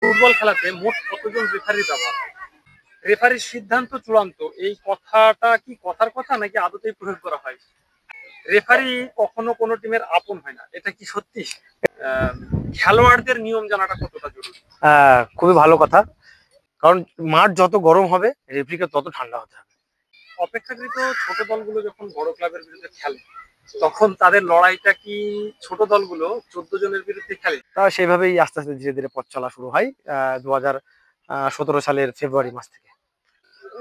Football খেলাতে মোট কতজন রেফারি ব্যবহার হয়? রেফারির সিদ্ধান্ত চূড়ান্ত, এই কথাটা কি কথার কথা নাকি আদতেই প্রয়োগ করা হয়? রেফারি কখনো কোনো টিমের আপন হয় না, এটা কি সত্যি? আহ, খেলোয়াড়দের নিয়ম জানাটা কতটা জরুরি? খুবই ভালো কথা, কারণ মাঠ যত গরম হবে রেফরিকে তত ঠান্ডা হতে হবে। অপেক্ষাকৃত ছোট দলগুলো যখন বড় ক্লাবের বিরুদ্ধে খেলে, তখন তাদের লড়াইটা কি ছোট দলগুলো 14 জনের বিরুদ্ধে খেলে? তা সেইভাবেই আস্তে আস্তে ধীরে ধীরে পথ চলা শুরু হয় 2017 সালের ফেব্রুয়ারি মাস থেকে।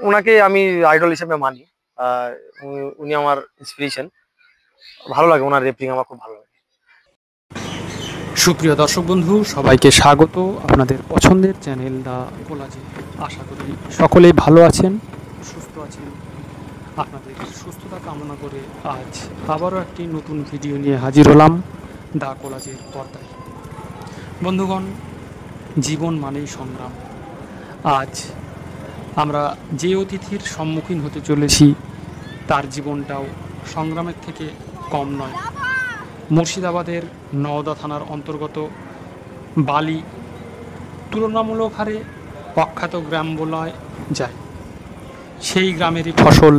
ওনাকে আমি আইডল হিসেবে মানি। উনি আমার ইন্সপিরেশন, ভালো লাগে ওনার রেফারিং, আমার খুব ভালো লাগে। সুপ্রিয় দর্শক বন্ধু, সবাইকে স্বাগত আপনাদের পছন্দের চ্যানেল দা কোলাজে। আশা করি সকলেই ভালো আছেন, সুস্থ আছেন। আপনাদের সুস্থতা কামনা করে আজ আবারও একটি নতুন ভিডিও নিয়ে হাজির হলাম দা কোলাজের পর্দায়। বন্ধুগণ, জীবন মানেই সংগ্রাম। আজ আমরা যে অতিথির সম্মুখীন হতে চলেছি তার জীবনটাও সংগ্রামের থেকে কম নয়। মুর্শিদাবাদের নওদা থানার অন্তর্গত বালি তুলনামূলক হারে অখ্যাত গ্রাম বলা যায়। সেই গ্রামেরই ফসল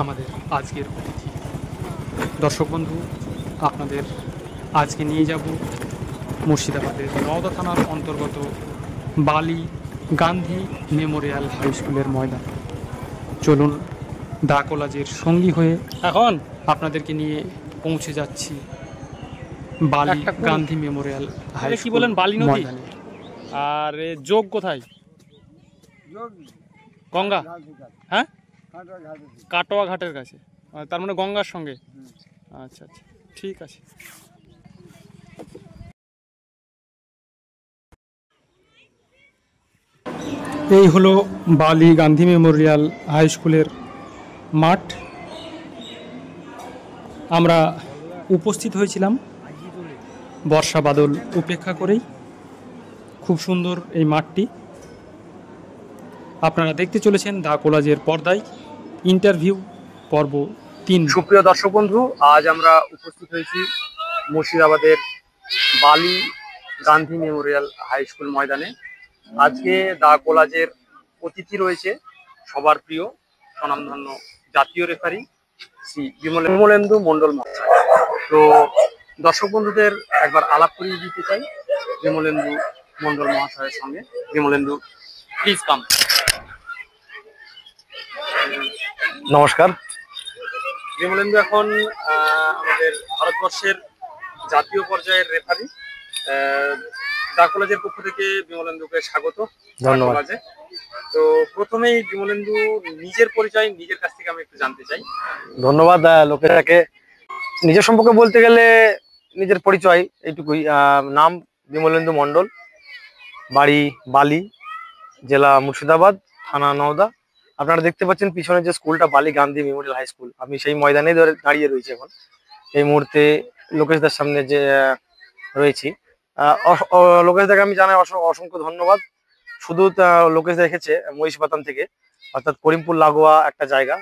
আমাদের আজকের অতিথি। দর্শক বন্ধু, আপনাদের আজকে নিয়ে যাব মুর্শিদাবাদের নওদা থানার অন্তর্গত বালি গান্ধী মেমোরিয়াল হাই স্কুলের ময়দান। চলুন দা কোলাজের সঙ্গী হয়ে এখন আপনাদেরকে নিয়ে পৌঁছে যাচ্ছি বালি গান্ধী মেমোরিয়াল হাই স্কুল। কি বলেন, বালি নদী? আর যোগ কোথায়? গঙ্গা, হ্যাঁ, কাটোয়া ঘাটের কাছে। তার মানে গঙ্গার সঙ্গে। আচ্ছা আচ্ছা, ঠিক আছে। এই হলো বালি গান্ধী মেমোরিয়াল হাই স্কুলের মাঠ। আমরা উপস্থিত হয়েছিলাম বর্ষা বাদল উপেক্ষা করেই। খুব সুন্দর এই মাঠটি। আপনারা দেখতে চলেছেন দা কোলাজের পর্দায় ইন্টারভিউ পর্ব 3। সুপ্রিয় দর্শক বন্ধু, আজ আমরা উপস্থিত হয়েছি মুর্শিদাবাদের বালি গান্ধী মেমোরিয়াল হাই স্কুল ময়দানে। আজকে দা কোলাজের অতিথি রয়েছে সবার প্রিয় স্বনামধন্য জাতীয় রেফারি শ্রী বিমলেন্দু মন্ডল মহাশয়। তো দর্শক বন্ধুদের একবার আলাপ করিয়ে দিতে চাই বিমলেন্দু মন্ডল মহাশয়ের সঙ্গে। Bimalendu, please come. নমস্কার। বিমলেন্দু এখন আমাদের ভারতবর্ষের জাতীয় পর্যায়ের রেফারি। দা কোলাজের পক্ষ থেকে বিমলেন্দুকে স্বাগত। ধন্যবাদ। তো প্রথমেই বিমলেন্দু নিজের পরিচয় নিজের কাছ থেকে আমি একটু জানতে চাই। ধন্যবাদ। লোকেরাকে নিজের সম্পর্কে বলতে গেলে নিজের পরিচয় এইটুকুই। নাম বিমলেন্দু মন্ডল, বাড়ি বালি, জেলা মুর্শিদাবাদ, থানা নওদা। আপনারা দেখতে পাচ্ছেন পিছনে যে স্কুলটা বালি গান্ধী মেমোরিয়াল হাই স্কুল, আমি সেই ময়দানে দাঁড়িয়ে রয়েছি এখন এই মুহূর্তে লোকেশদার সামনে যে রয়েছি। লোকেশদাকে আমি জানাই অসংখ্য ধন্যবাদ। শুধু লোকেশ দেখেছে মহিষবাতান থেকে, অর্থাৎ করিমপুর লাগোয়া একটা জায়গা।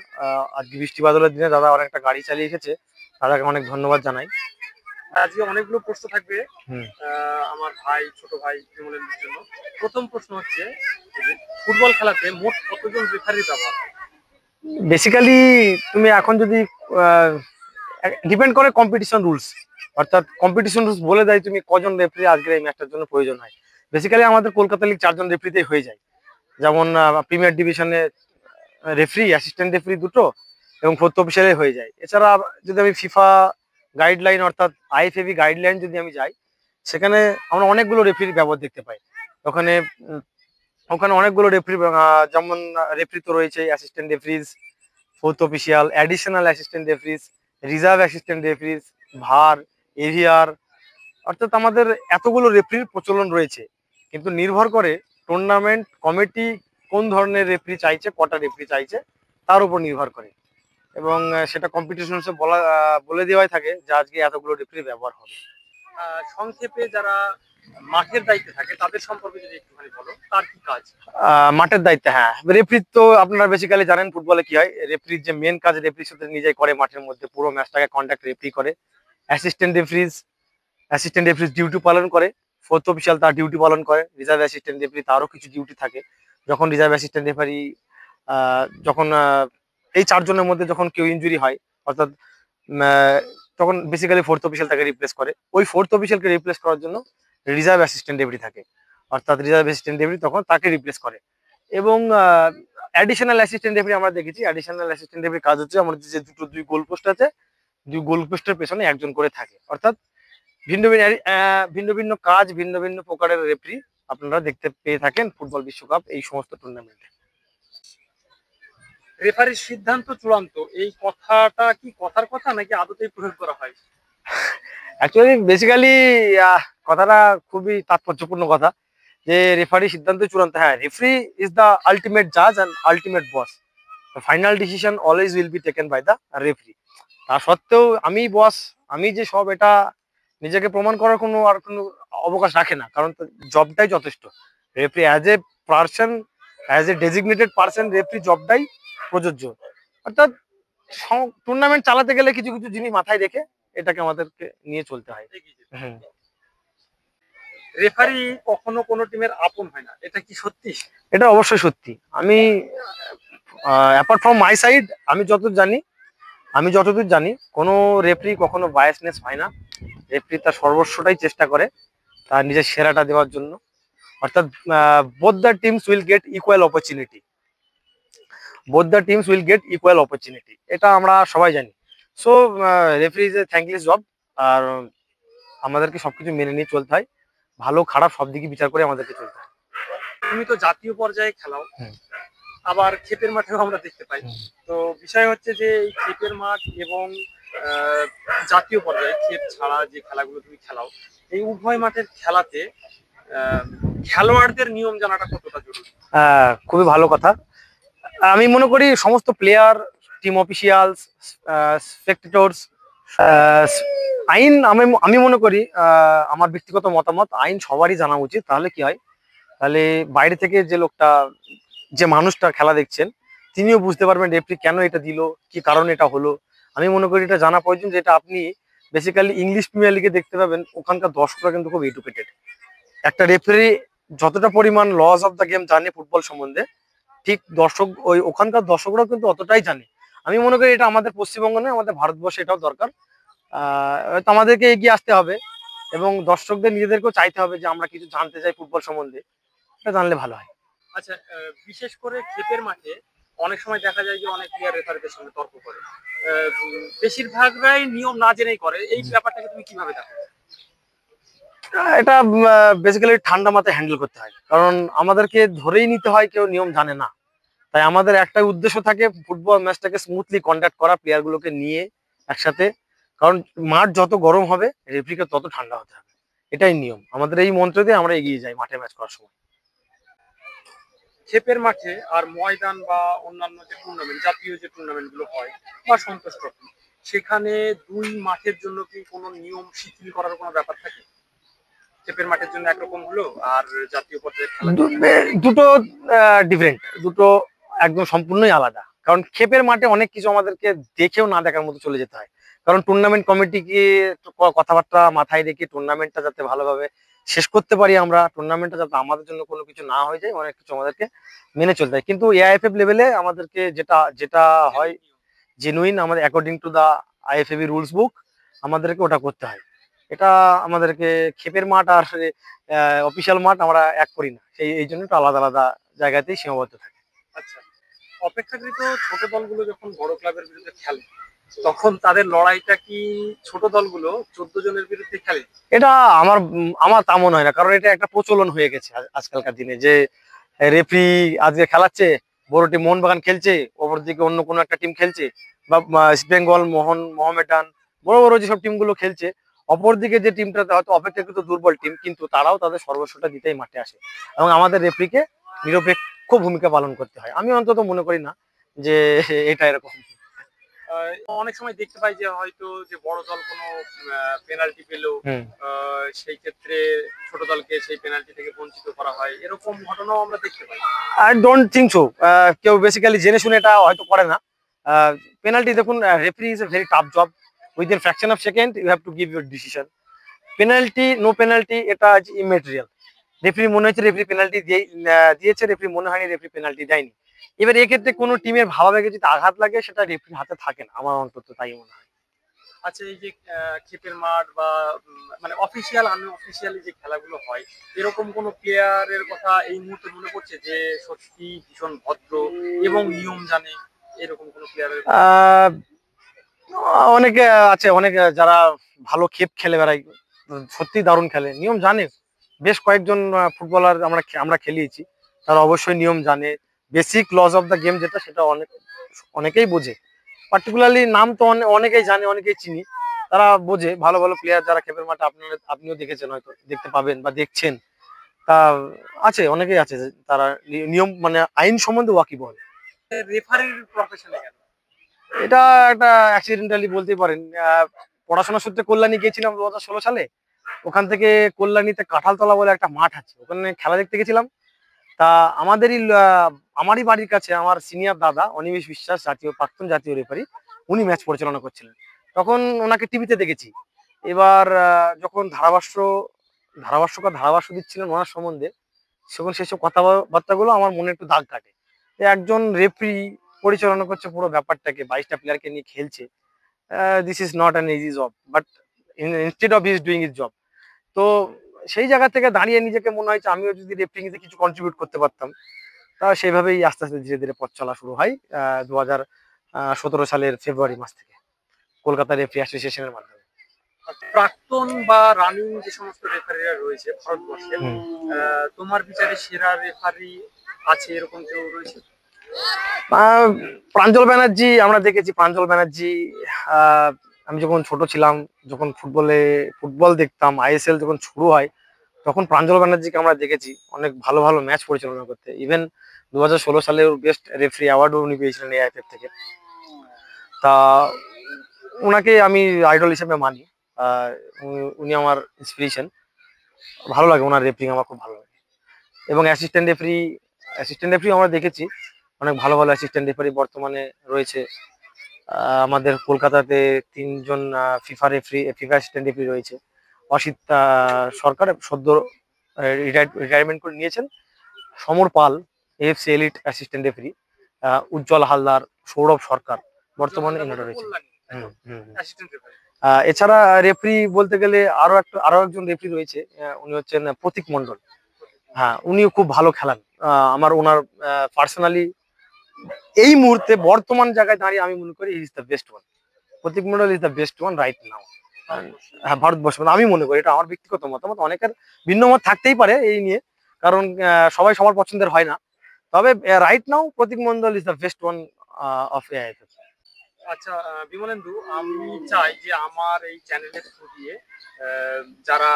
আজকে বৃষ্টি বাদলের দিনে দাদা অনেকটা গাড়ি চালিয়ে এসেছে, দাদাকে অনেক ধন্যবাদ জানাই। আজকে অনেকগুলো প্রশ্ন থাকবে আমার ভাই, ছোট ভাই বিমলেন্দুর জন্য। প্রথম প্রশ্ন হচ্ছে, ফুটবল খেলাতে মোট কতজন রেফারি ব্যবহার হয়? বেসিক্যালি তুমি এখন যদি ডিপেন্ড করে কম্পিটিশন রুলস, অর্থাৎ কম্পিটিশন রুলস বলে দেয় তুমি কজন রেফারি আজকের এই ম্যাচটার জন্য প্রয়োজন হয়। বেসিক্যালি আমাদের কলকাতা লিগ 4 জন রেফারিতেই হয়ে যায়। যেমন প্রিমিয়ার ডিভিশনে রেফারি, অ্যাসিস্ট্যান্ট রেফারি দুটো এবং ফোর্থ অফিসারে হয়ে যায়। এছাড়া যদি আমি ফিফা গাইডলাইন অর্থাৎ আইএফএবি গাইডলাইন যদি আমি যাই, সেখানে আমরা অনেকগুলো রেফারির ব্যবহার দেখতে পাই। ওখানে অনেকগুলো রেফারি, যেমন রেফারি তো রয়েছে assistant referee's, fourth official, additional assistant referee's, reserve assistant referee's, ভার, এভিআর, অর্থাৎ আমাদের এতগুলো রেফারির প্রচলন রয়েছে। কিন্তু নির্ভর করে টুর্নামেন্ট কমিটি কোন ধরনের রেফারি চাইছে, কটা রেফারি চাইছে তার উপর নির্ভর করে, এবং সেটা কম্পিটিশন বলে দেওয়াই থাকে যে আজকে এতগুলো রেফারি ব্যবহার হবে। সংক্ষেপে যারা মাঠের দায়িত্বে থাকে তাদের সম্পর্কে যদি একটুখানি বলো, তার কি কাজ? মাঠের দায়িত্বে, হ্যাঁ, রেফারি তো আপনারা বেসিক্যালি জানেন ফুটবলে কি হয়। রেফারির যে মেন কাজ, রেফারির সাথে নিজেই করে মাঠের মধ্যে পুরো ম্যাচটাকে কন্ট্যাক্ট রেফারি করে। অ্যাসিস্ট্যান্ট রেফারিজ ডিউটি পালন করে ফোর্থ অফিসিয়াল তার ডিউটি পালন করে, রিজার্ভ অ্যাসিস্ট্যান্ট রেফারি তারও কিছু ডিউটি থাকে। যখন রিজার্ভ অ্যাসিস্ট্যান্ট রেফারি যখন এই চারজনের মধ্যে যখন কেউ ইনজুরি হয়, অর্থাৎ তখন বেসিক্যালি ফোর্থ অফিসিয়াল তাকে রিপ্লেস করে। ওই ফোর্থ অফিসিয়ালকে রিপ্লেস করার জন্য রিজার্ভ অ্যাসিস্ট্যান্ট রেফারি থাকে, অর্থাৎ রিজার্ভ অ্যাসিস্ট্যান্ট রেফারি তখন তাকে রিপ্লেস করে। এবং অ্যাডিশনাল অ্যাসিস্ট্যান্ট রেফারি আমরা দেখেছি, অ্যাডিশনাল অ্যাসিস্ট্যান্ট রেফারির কাজ হচ্ছে আমাদের যে দুই গোল পোস্ট আছে, দুই গোল পোস্টের পেছনে একজন করে থাকে। অর্থাৎ ভিন্ন ভিন্ন ভিন্ন ভিন্ন কাজ, ভিন্ন ভিন্ন প্রকারের রেফারি আপনারা দেখতে পেয়ে থাকেন ফুটবল বিশ্বকাপ এই সমস্ত টুর্নামেন্টে। রেফারির সিদ্ধান্ত চূড়ান্ত, এই কথাটা কি কথার কথা নাকি আদতেই প্রয়োগ করা হয়? অ্যাকচুয়ালি বেসিক্যালি কথাটা খুবই তাৎপর্যপূর্ণ কথা, যে রেফারি সিদ্ধান্ত চূড়ান্ত। হ্যাঁ, রেফারি ইজ দ্য আলটিমেট জাজ and ultimate boss, final decision always will be taken by the referee. তা সত্ত্বেও আমি বস, আমি যে সব, এটা নিজেকে প্রমাণ করার কোনো আর কোনো অবকাশ রাখে না, কারণ জবটাই যথেষ্ট। Referee as a person, as a designated person, referee জবটাই প্রযোজ্য। অর্থাৎ টুর্নামেন্ট চালাতে গেলে কিছু কিছু জিনিস মাথায় রেখে এটাকে আমাদেরকে নিয়ে চলতে হয়। রেফারি কখনো কোনো টিমের আপন হয় না, এটা কি সত্যি? এটা অবশ্যই সত্যি। আমি অ্যাপার্ট ফ্রম মাই সাইড, আমি যতদূর জানি কোনো রেফারি কখনো বায়াসনেস হয় না। রেফারি তার সর্বস্বটাই চেষ্টা করে তার নিজের সেরাটা দেওয়ার জন্য। অর্থাৎ both the teams will get equal opportunity, এটা আমরা সবাই জানি। So referee is a thankless job, আর আমাদেরকে সবকিছু মেনে নিয়ে চলতে হয়, ভালো খারাপ সব দিকে বিচার করে আমাদেরকে চলতে হয়। তুমি তো জাতীয় পর্যায়ে খেলাও, আবার ক্ষেপের মাঠেও আমরা দেখতে পাই। তো বিষয় হচ্ছে যে এই ক্ষেপের মাঠ এবং জাতীয় পর্যায়ে ক্ষেপ ছাড়া যে খেলাগুলো তুমি খেলাও, এই উভয় মাঠের খেলাতে খেলোয়াড়দের নিয়ম জানাটা কতটা জরুরি? খুবই ভালো কথা। আমি মনে করি সমস্ত প্লেয়ার, টিম অফিসিয়ালস, স্পেক্টেটরস, আইন, আমি মনে করি, আমার ব্যক্তিগত মতামত, আইন সবারই জানা উচিত। তাহলে কি হয়, তাহলে বাইরে থেকে যে মানুষটা খেলা দেখছেন তিনিও বুঝতে পারবেন রেফারি কেন এটা দিল, কি কারণে এটা হলো। আমি মনে করি এটা জানা প্রয়োজন, যেটা আপনি বেসিক্যালি ইংলিশ প্রিমিয়ার লিগে দেখতে পাবেন, ওখানকার দর্শকরা কিন্তু খুব এডুকেটেড। একটা রেফারি যতটা পরিমাণ লস অফ দ্য গেম জানে ফুটবল সম্বন্ধে, ঠিক ওখানকার দর্শকরাও কিন্তু অতটাই জানে। আমি মনে করি এটা আমাদের পশ্চিমবঙ্গ নয়, আমাদের ভারতবর্ষে এটাও দরকার। তো আমাদেরকে এগিয়ে আসতে হবে এবং দর্শকদের নিজেদেরকেও চাইতে হবে যে আমরা কিছু জানতে চাই ফুটবল সম্বন্ধে, এটা জানলে ভালো হয়। আচ্ছা, বিশেষ করে ক্ষেপের মাঠে অনেক সময় দেখা যায় যে অনেক প্লেয়ার রেফারিদের সঙ্গে তর্ক করে, বেশিরভাগরাই নিয়ম না জেনেই করে। এই ব্যাপারটাকে তুমি কিভাবে দেখো? এটা বেসিক্যালি ঠান্ডা মাথায় হ্যান্ডেল করতে হয়, কারণ আমাদেরকে ধরেই নিতে হয় কেউ নিয়ম জানে না। তাই আমাদের একটাই উদ্দেশ্য থাকে, ফুটবল ম্যাচটাকে স্মুথলি কন্ডাক্ট করা, প্লেয়ার গুলোকে নিয়ে একসাথে। কারণ মাঠ যত গরম হবে, রেফারিকে তত ঠান্ডা হতে হবে, এটাই নিয়ম। আমাদের এই মন্ত্র দিয়ে আমরা এগিয়ে যাই মাঠে ম্যাচ করার সময়। ক্ষেপের মাঠে আর ময়দান বা অন্যান্য যে টুর্নামেন্ট, জাতীয় যে টুর্নামেন্ট গুলো হয় বা সন্তোষ ট্রফি, সেখানে দুই মাঠের জন্য কি কোনো নিয়ম শিথিল করার কোনো ব্যাপার থাকে? ক্ষেপের মাঠের জন্য একরকম হলো আর জাতীয় পর্যায়ে দুটো ডিফারেন্ট, দুটো একদম সম্পূর্ণই আলাদা। কারণ ক্ষেপের মাঠে অনেক কিছু আমাদেরকে দেখেও না দেখার মতো চলে যেতে হয়, কারণ টুর্নামেন্ট কমিটিকে কথাবার্তা মাথায় রেখে টুর্নামেন্টটা যাতে ভালোভাবে শেষ করতে পারি, আমরা টুর্নামেন্টটা যাতে আমাদের জন্য কোনো কিছু না হয়ে যায়, অনেক কিছু আমাদেরকে মেনে চলতে হয়। কিন্তু এআইএফএফ লেভেলে আমাদেরকে যেটা হয় জেনুইন, আমাদের according to the IFAB rules book আমাদেরকে ওটা করতে হয়। এটা আমাদেরকে ক্ষেপের মাঠ আর অফিসিয়াল মাঠ আমরা এক করি না, এই জন্য একটু আলাদা আলাদা জায়গাতেই সীমাবদ্ধ থাকে। আচ্ছা, অপেক্ষাকৃত ছোট দলগুলো যখন বড় ক্লাবের বিরুদ্ধে খেলে, তখন তাদের লড়াইটা কি ছোট দলগুলো 14 জনের বিরুদ্ধে খেলে? এটা আমার তা মনে হয় না, কারণ এটা একটা প্রচলন হয়ে গেছে আজকালকার দিনে, যে রেফারি আজকে খেলাচ্ছে, বড় টিম মোহনবাগান খেলছে, অপরদিকে অন্য কোনো একটা টিম খেলছে, বা ইস্ট বেঙ্গল, মোহামেডান, বড় বড় যেসব টিমগুলো খেলছে, অপরদিকে যে টিমটাতে হয়তো অপেক্ষাকৃত দুর্বল টিম, কিন্তু তারাও তাদের সর্বস্বটা দিতেই মাঠে আসে এবং আমাদের রেফারিকে নিরপেক্ষ ভূমিকা পালন করতে হয়। আমি অন্তত মনে করি না যে এটা এরকম। অনেক সময় দেখতে পাই যে হয়তো যে বড় দল কোনো পেনাল্টি পেলো, সেই ক্ষেত্রে ছোট দলকে সেই পেনাল্টি থেকে বঞ্চিত করা হয়, এরকম ঘটনাও আমরা দেখতে পাই। I don't think so. কেউ বেসিক্যালি জেনে শুনে এটা হয়তো করে না। পেনাল্টি, দেখুন, referee is a very tough job. Within fraction of second you have to give your decision. Penalty no penalty এটা আজ ইমেটেরিয়াল। রেফারি মনে হচ্ছে রেফারি পেনাল্টি দিয়েছে, রেফারি মনে হয়নি রেফারি পেনাল্টি দেয়নি। এবার এক্ষেত্রে কোনো টিমের ভাবাবেগে যদি আঘাত লাগে সেটা রেফারির হাতে থাকে না, আমার অন্তত তাই মনে হয়। আচ্ছা, এই যে ক্ষেপের মাঠ বা মানে অফিসিয়াল আনঅফিসিয়ালি যে খেলাগুলো হয়, এরকম কোনো প্লেয়ারের কথা এই মুহূর্তে মনে পড়ছে যে সত্যি ভীষণ ভদ্র এবং নিয়ম জানে, এরকম কোনো প্লেয়ারের? আহ অনেকে আছে, অনেক যারা ভালো ক্ষেপ খেলে বেড়ায়, সত্যি দারুণ খেলে, নিয়ম জানে। বেশ কয়েকজন ফুটবলার আমরা খেলিয়েছি, তারা অবশ্যই নিয়ম জানে। Basic laws of the game যেটা, সেটা অনেকেই বোঝে। পার্টিকুলারলি নাম তো অনেকেই জানে, অনেকেই চিনি, তারা বোঝে। ভালো ভালো প্লেয়ার যারা ক্ষেপের মাঠে আপনিও দেখেছেন, হয়তো দেখতে পাবেন বা দেখছেন। তা আছে, অনেকেই আছে তারা নিয়ম মানে আইন সম্বন্ধে ওয়াকিবহাল। রেফারির প্রফেশনে কেন? এটা একটা অ্যাক্সিডেন্টালি বলতে পারেন। পড়াশোনা সূত্রে কল্যাণী গিয়েছিলাম 2016 সালে। ওখান থেকে কল্যাণীতে কাঁঠালতলা বলে একটা মাঠ আছে, ওখানে খেলা দেখতে গেছিলাম। তা আমারই বাড়ির কাছে আমার সিনিয়র দাদা অনিমেষ বিশ্বাস, প্রাক্তন জাতীয় রেফারি, উনি ম্যাচ পরিচালনা করছিলেন। তখন ওনাকে টিভিতে দেখেছি। এবার যখন ধারাভাষ্য দিচ্ছিলেন ওনার সম্বন্ধে, তখন সেসব কথাবার্তাগুলো আমার মনে একটু দাগ কাটে। একজন রেফারি পরিচালনা করছে পুরো ব্যাপারটাকে, 22টা প্লেয়ারকে নিয়ে খেলছে। This is not an easy job, but instead of he is doing his job. তো সেই জায়গা থেকে দাঁড়িয়ে নিজেকে মনে হয়েছে আমিও যদি রেফারিংতে কিছু কন্ট্রিবিউট করতে পারতাম। তা সেইভাবেই আস্তে আস্তে ধীরে ধীরে পথ চলা শুরু হয় 2017 সালের ফেব্রুয়ারি মাস থেকে কলকাতা রেফারি অ্যাসোসিয়েশনের মাধ্যমে। প্রাক্তন বা রানিং যে সমস্ত রেফারিরা রয়েছে ভারতবর্ষে, তোমার বিচারে সেরা রেফারি আছে এরকম কেউ রয়েছে? প্রাঞ্জল ব্যানার্জি, আমরা দেখেছি প্রাঞ্জল ব্যানার্জি। আমি যখন ছোট ছিলাম, যখন ফুটবল দেখতাম, আইএসএল যখন শুরু হয়, তখন প্রাঞ্জল ব্যানার্জিকে আমরা দেখেছি অনেক ভালো ভালো ম্যাচ পরিচালনা করতে। ইভেন 2016 সালে বেস্ট রেফারি অ্যাওয়ার্ডও উনি পেয়েছিলেন এআইএফএফ থেকে। তা ওনাকে আমি আইডল হিসেবে মানি। উনি আমার ইন্সপিরেশন, ভালো লাগে ওনার রেফারিং, আমার খুব ভালো লাগে। এবং অ্যাসিস্ট্যান্ট রেফারি আমরা দেখেছি, অনেক ভালো ভালো অ্যাসিস্ট্যান্ট রেফারি বর্তমানে রয়েছে। আমাদের কলকাতাতে 3 জন ফিফা অ্যাসিস্ট্যান্ট রেফারি রয়েছে। অসিত সরকার সদ্য রিটায়ারমেন্ট করে নিয়েছেন। Samar Pal AFC elite assistant referee, উজ্জ্বল হালদার, সৌরভ সরকার বর্তমানে এনারা রয়েছে। এছাড়া রেফারি বলতে গেলে আরো একজন রেফারি রয়েছে, উনি হচ্ছেন প্রতীক মন্ডল। হ্যাঁ, উনিও খুব ভালো খেলান। ওনার পার্সোনালি এই মুহূর্তে বর্তমান জায়গায় দাঁড়িয়ে আমি মনে করি is the best one. Pratik Mondal is the best one right now. হ্যাঁ, ভারতবর্ষ আমি মনে করি, এটা আমার ব্যক্তিগত মতামত। অনেকের ভিন্ন মত থাকতেই পারে এই নিয়ে, কারণ সবাই সবার পছন্দের হয় না। তবে right now Pratik Mondal is the best one of AIFF. আচ্ছা বিমলেন্দু, আমি চাই যে আমার এই চ্যানেলের থ্রু দিয়ে যারা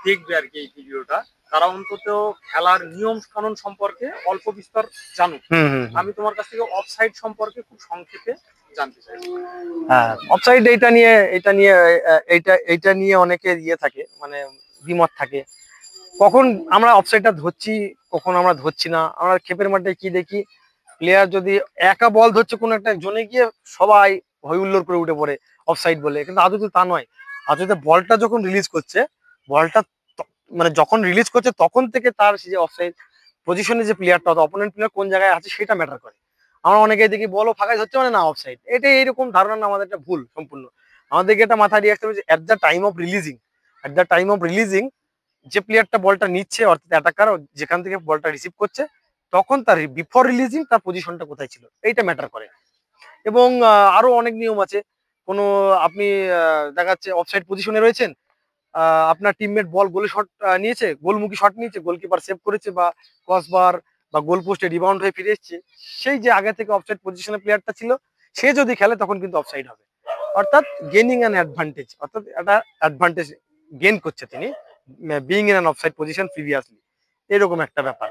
দেখবে আর কি এই ভিডিওটা, তারা অন্তত খেলার নিয়ম কানুন সম্পর্কে অল্প বিস্তর জানুক। আমি তোমার কাছ থেকে অফসাইড সম্পর্কে খুব সংক্ষেপে জানতে চাই। হ্যাঁ, অফসাইড এইটা নিয়ে অনেকে থাকে, মানে দ্বিমত থাকে। কখন আমরা অফসাইডটা ধরছি, কখন আমরা ধরছি না। আমরা ক্ষেপের মাঠে কি দেখি, প্লেয়ার যদি একা বল ধরছে কোনো একটা জোনে গিয়ে, সবাই হই হুল্লোড় করে উঠে পড়ে অফসাইড বলে, কিন্তু আদতে তা নয়। আদতে বলটা যখন রিলিজ করছে, মানে যখন রিলিজ করছে তখন থেকে তার যে অফসাইড পজিশনে যে প্লেয়ারটা, অপোনেন্ট প্লেয়ার কোন জায়গায় আছে সেটা ম্যাটার করে। আমরা অনেকেই দেখি বলও ফাঁকায় ধরছে মানে না অফসাইড। এটা এইরকম ধারণা আমাদের একটা ভুল সম্পূর্ণ। আমাদেরকে এটা মাথায় দিয়ে রাখতে হবে যে at the time of releasing যে প্লেয়ারটা বলটা নিচ্ছে, অর্থাৎ অ্যাটাকার যেখান থেকে বলটা রিসিভ করছে, তখন তার বিফোর রিলিজিং তার পজিশনটা কোথায় ছিল, এইটা ম্যাটার করে। এবং আরো অনেক নিয়ম আছে। কোনো আপনি দেখা যাচ্ছে অফসাইড পজিশনে রয়েছেন, আপনার টিমমেট বল গোলে শট নিয়েছে, গোলমুখী শট নিয়েছে, গোলকিপার সেভ করেছে, বা ক্রসবার বা গোল পোস্টে রিবাউন্ড হয়ে ফিরে এসছে, সেই যে আগে থেকে অফসাইড পজিশনে প্লেয়ারটা ছিল সে যদি খেলে তখন কিন্তু অফসাইড হবে। অর্থাৎ গেনিং অ্যান অ্যাডভান্টেজ, অর্থাৎ একটা অ্যাডভান্টেজ গেইন করছে তিনি, being in an offside position previously, এরকম একটা ব্যাপার।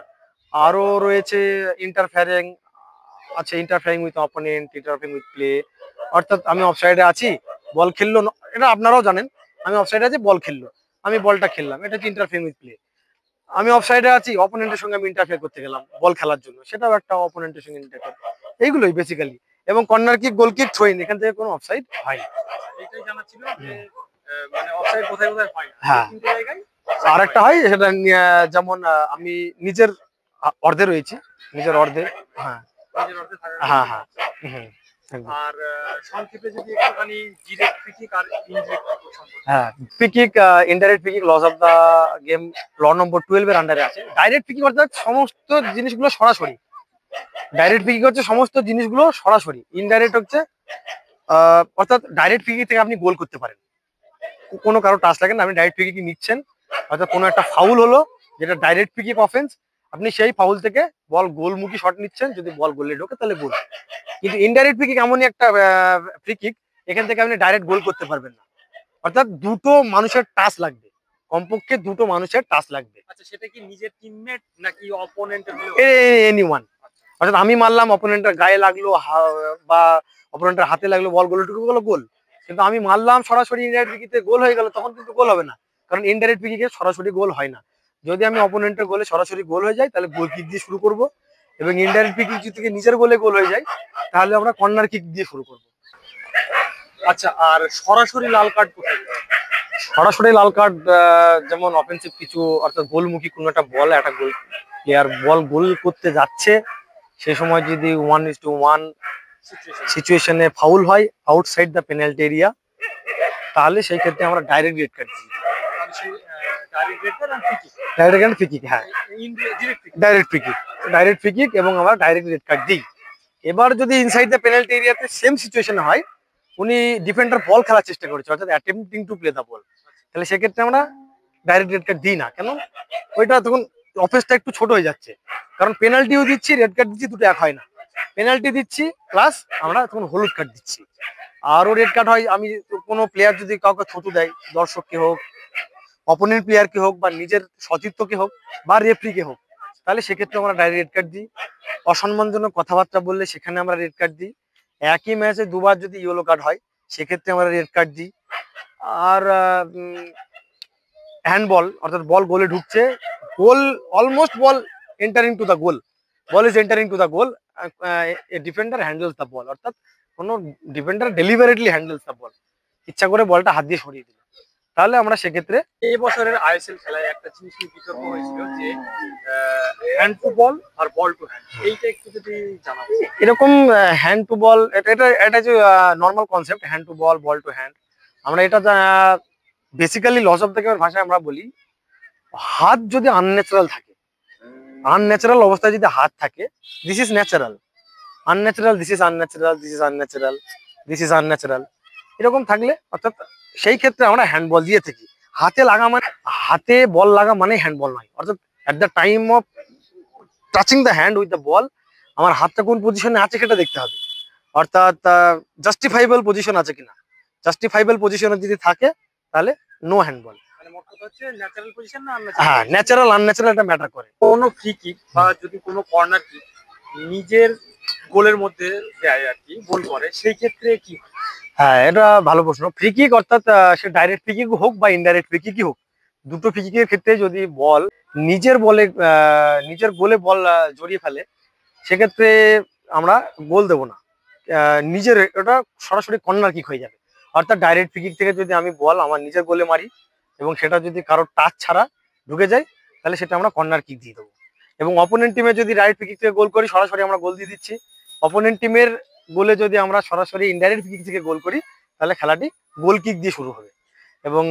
আরো রয়েছে interfering with opponent, interfering with play. অর্থাৎ আমি অফসাইডে আছি, বল খেললো, এটা আপনারাও জানেন, আমি অফসাইডে আছি, বল খেললো, আমি বলটা খেললাম, এটা হচ্ছে ইন্টারফেয়ারিং উইথ প্লে। আমি অফসাইডে আছি, অপোনেন্টের সঙ্গে আমি ইন্টারফেয়ার করতে গেলাম বল খেলার জন্য, সেটাও একটা অপোনেন্টের সঙ্গে ইন্টারফেয়ার। এইগুলোই বেসিক্যালি। এবং corner kick, goal kick, throw in, এখান থেকে কোনো অফসাইড হয় না। এটাই জানা ছিল যে মানে অফসাইড কোথায় কোথায় হয় না, হ্যাঁ। এই তিনটে জায়গায় আর একটা হয় সেটা যেমন আমি নিজের অর্ধে রয়েছি, নিজের অর্ধে। হ্যাঁ নিজের অর্থে থাকার হ্যাঁ কথা। হ্যাঁ হুম, একদম। আর সংক্ষেপে যদি একটুখানি ডিরেক্ট ফ্রি কিক আর ইনডিরেক্ট ফ্রি কিক সম্পর্কে। হ্যাঁ, free kick, indirect free kick laws of the game law number 12 এর আন্ডারে আছে। ডাইরেক্ট ফ্রি কিক অর্থাৎ সমস্ত জিনিসগুলো সরাসরি, ডাইরেক্ট ফ্রি কিক হচ্ছে সমস্ত জিনিসগুলো সরাসরি। ইনডাইরেক্ট হচ্ছে অর্থাৎ ডাইরেক্ট ফ্রি কিক থেকে আপনি গোল করতে পারেন, কোনো কারো টাচ লাগে না, আপনি ডাইরেক্ট ফ্রি কিক নিচ্ছেন, অর্থাৎ কোনো একটা ফাউল হলো যেটা ডাইরেক্ট ফ্রি কিক অফেন্স, আপনি সেই ফাউল থেকে বল গোলমুখী শট নিচ্ছেন, যদি বল গোলে ঢোকে তাহলে গোল। কিন্তু ইনডাইরেক্ট ফ্রি কিক এমনই একটা ফ্রি কিক, এখান থেকে আপনি ডাইরেক্ট গোল করতে পারবেন না, অর্থাৎ দুটো মানুষের টাচ লাগবে, কমপক্ষে দুটো মানুষের টাচ লাগবে। আচ্ছা, সেটা কি নিজের টিমমেট নাকি অপোনেন্টের হলেও? এনিওয়ান, অর্থাৎ আমি মারলাম, অপোনেন্টের গায়ে লাগলো বা অপোনেন্টের হাতে লাগলো, বল গোলে ঢুকে গেলো, গোল। কিন্তু আমি মারলাম সরাসরি ইনডাইরেক্ট ফ্রি কিকে গোল হয়ে গেল, তখন কিন্তু গোল হবে না, কারণ ইনডাইরেক্ট ফ্রি কিকে সরাসরি গোল হয় না। যদি আমি অপোনেন্টের গোলে সরাসরি গোল হয়ে যায় তাহলে গোল কিক দিয়ে শুরু করব, এবং ইনডাইরেক্ট ফ্রি কিক থেকে নিজের গোলে গোল হয়ে যায় তাহলে আমরা কর্নার কিক দিয়ে শুরু করব। আচ্ছা, আর সরাসরি লাল কার্ড কোথায়? সরাসরি লাল কার্ড যেমন অফেন্সিভ কিছু, অর্থাৎ গোলমুখী কোনো একটা বল, একটা গোল প্লেয়ার বল গোল করতে যাচ্ছে, সে সময় যদি 1:1 সিচুয়েশনে ফাউল হয় আউটসাইড দ্য পেনাল্টি এরিয়া, তাহলে সেই ক্ষেত্রে আমরা ডাইরেক্ট রেড কার্ড দিই। ডাইরেক্ট রেড কার্ড আর free kick. Direct free kick, হ্যাঁ direct free kick. Direct free kick এবং আমরা ডাইরেক্ট রেড কার্ড দিই। এবার যদি ইনসাইড দ্য পেনাল্টি এরিয়াতে সেম সিচুয়েশন হয়, উনি ডিফেন্ডার বল খেলার চেষ্টা করেছে, অর্থাৎ attempting to play the ball, তাহলে সেক্ষেত্রে আমরা ডাইরেক্ট রেড কার্ড দিই না। কেন? ওইটা তখন অফেন্সটা একটু ছোট হয়ে যাচ্ছে, কারণ পেনাল্টিও দিচ্ছি, রেড কার্ড দিচ্ছি, দুটো এক হয় না। পেনাল্টি দিচ্ছি প্লাস আমরা তখন হলুদ কার্ড দিচ্ছি। আরও রেড কার্ড হয়, আমি কোনো প্লেয়ার যদি কাউকে থুতু দেয়, দর্শককে হোক, অপোনেন্ট প্লেয়ারকে হোক, বা নিজের সতীর্থকে হোক, বা রেফরিকে হোক, তাহলে সেক্ষেত্রে আমরা ডাইরেক্ট রেড কার্ড দিই। অসম্মানজনক কথাবার্তা বললে সেখানে আমরা রেড কার্ড দিই। একই ম্যাচে দুবার যদি ইয়েলো কার্ড হয় সেক্ষেত্রে আমরা রেড কার্ড দিই। আর হ্যান্ডবল, অর্থাৎ বল গোলে ঢুকছে, goal almost ball entering to the goal, ball is entering to the goal, defender handles the ball, অর্থাৎ কোনো defender deliberately handles the ball, ইচ্ছা করে বলটা হাত দিয়ে সরিয়ে দিল, তাহলে আমরা সেক্ষেত্রে এই বছরের আইএসএল খেলায় একটা জিনিস নিয়ে বিতর্ক হয়েছিল যে হ্যান্ড টু বল আর বল টু হ্যান্ড, এইটা একটু যদি জানাবো। এরকম হ্যান্ড টু বল, এটা যে normal concept, hand to ball, ball to hand, আমরা এটা বেসিক্যালি লস অফ দ্য গেমের ভাষায় আমরা বলি, হাত যদি আনন্যাচারাল থাকে, আনন্যাচারাল অবস্থায় যদি হাত থাকে, this is natural, unnatural this is unnatural, this is unnatural, this is unnatural, এরকম থাকলে অর্থাৎ সেই ক্ষেত্রে আমরা হ্যান্ডবল দিয়ে থাকি। হাতে লাগা মানে, হাতে বল লাগা মানে হ্যান্ডবল নয়, অর্থাৎ at the time of touching the hand with the ball আমার হাতটা কোন পজিশনে আছে সেটা দেখতে হবে, অর্থাৎ জাস্টিফাইবল পজিশন আছে কিনা। জাস্টিফাইবল পজিশনে যদি থাকে তাহলে নো হ্যান্ডবল। মানে মোট কথা হচ্ছে ন্যাচারাল পজিশন না হ্যাঁ, ন্যাচারাল আনন্যাচারাল এটা ম্যাটার করে। কোনো ফ্রি কিক বা যদি কোনো কর্নার কিক নিজের গোলের মধ্যে দেয় আর কি, গোল করে, সেই ক্ষেত্রে কি হয়? হ্যাঁ, এটা ভালো প্রশ্ন। ফ্রি কিক অর্থাৎ সে ডাইরেক্ট ফ্রি কিক হোক বা ইনডাইরেক্ট ফ্রি কিকই হোক, দুটো ফ্রি কিকের ক্ষেত্রে যদি বল নিজের গোলে বল জড়িয়ে ফেলে, সেক্ষেত্রে আমরা গোল দেবো না, নিজের ওটা সরাসরি কর্নার কিক হয়ে যাবে। অর্থাৎ ডাইরেক্ট ফ্রি কিক থেকে যদি আমি বল আমার নিজের গোলে মারি এবং সেটা যদি কারোর টাচ ছাড়া ঢুকে যায়, তাহলে সেটা আমরা কর্নার কিক দিয়ে দেবো। এবং অপোনেন্ট টিমে যদি ডাইরেক্ট ফ্রি কিক থেকে গোল করি, সরাসরি আমরা গোল দিয়ে দিচ্ছি। অপোনেন্ট টিমের গোলে যদি আমরা সরাসরি ইনডাইরেক্ট ফ্রি কিক থেকে গোল করি, তাহলে খেলাটি গোল কিক দিয়ে শুরু হবে। এবং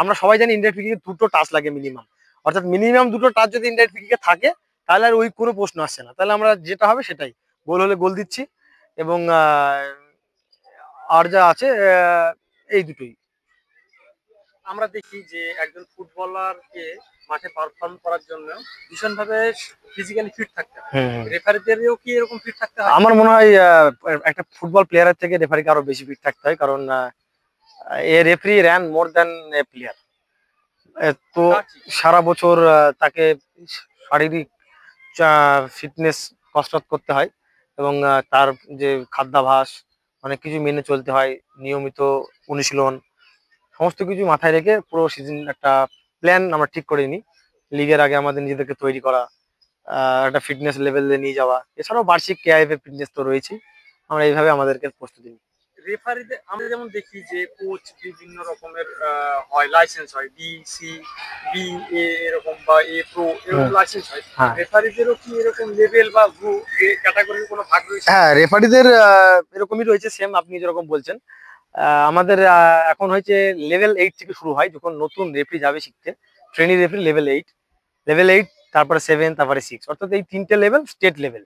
আমরা সবাই জানি ইনডাইরেক্ট ফ্রি কিকে দুটো টাচ লাগে মিনিমাম, অর্থাৎ মিনিমাম দুটো টাচ যদি ইনডাইরেক্ট ফ্রি কিকে থাকে তাহলে আর ওই কোনো প্রশ্ন আসছে না, তাহলে আমরা যেটা হবে সেটাই, গোল হলে গোল দিচ্ছি। এবং আর যা আছে এই দুটোই। আমরা দেখি যে একজন ফুটবলারকে মাঠে পারফর্ম করার জন্য ভীষণভাবে ফিজিক্যালি ফিট থাকতে হয়। রেফারিদেরও কি এরকম ফিট থাকতে হয়? আমার মনে হয় একটা ফুটবল প্লেয়ারের থেকে রেফারিকে আরো বেশি ফিট থাকতে হয়, কারণ a referee ran more than a player. তো সারা বছর তাকে শারীরিক ফিটনেস কসরত করতে হয়, এবং তার যে খাদ্যাভ্যাস অনেক কিছু মেনে চলতে হয়, নিয়মিত অনুশীলন, সমস্ত কিছু মাথায় রেখে পুরো সিজন একটা প্ল্যান আমরা ঠিক করে নিই। লিগের আগে আমাদের নিজেদেরকে তৈরি করা, একটা ফিটনেস লেভেলে নিয়ে যাওয়া, এছাড়াও বার্ষিক কেআইএফ এর ফিটনেস তো রয়েছে, আমরা এইভাবে আমাদেরকে প্রস্তুতি নিই। রেফারিদের আমরা যেমন দেখি যে কোচ বিভিন্ন রকমের হয়, লাইসেন্স হয়, বি সি বি এ এরকম বা এ প্রো এরকম লাইসেন্স হয়। হ্যাঁ রেফারিদেরও কি এরকম লেভেল বা ক্যাটাগরির কোনো ভাগ রয়েছে? হ্যাঁ, রেফারিদের এরকমই রয়েছে, সেম আপনি যেরকম বলছেন। আমাদের এখন হয়েছে লেভেল 8 থেকে শুরু হয়, যখন নতুন রেফারি যাবে শিখতে, ট্রেনি রেফারি লেভেল 8, তারপরে 7, তারপরে 6, অর্থাৎ এই তিনটে লেভেল স্টেট লেভেল।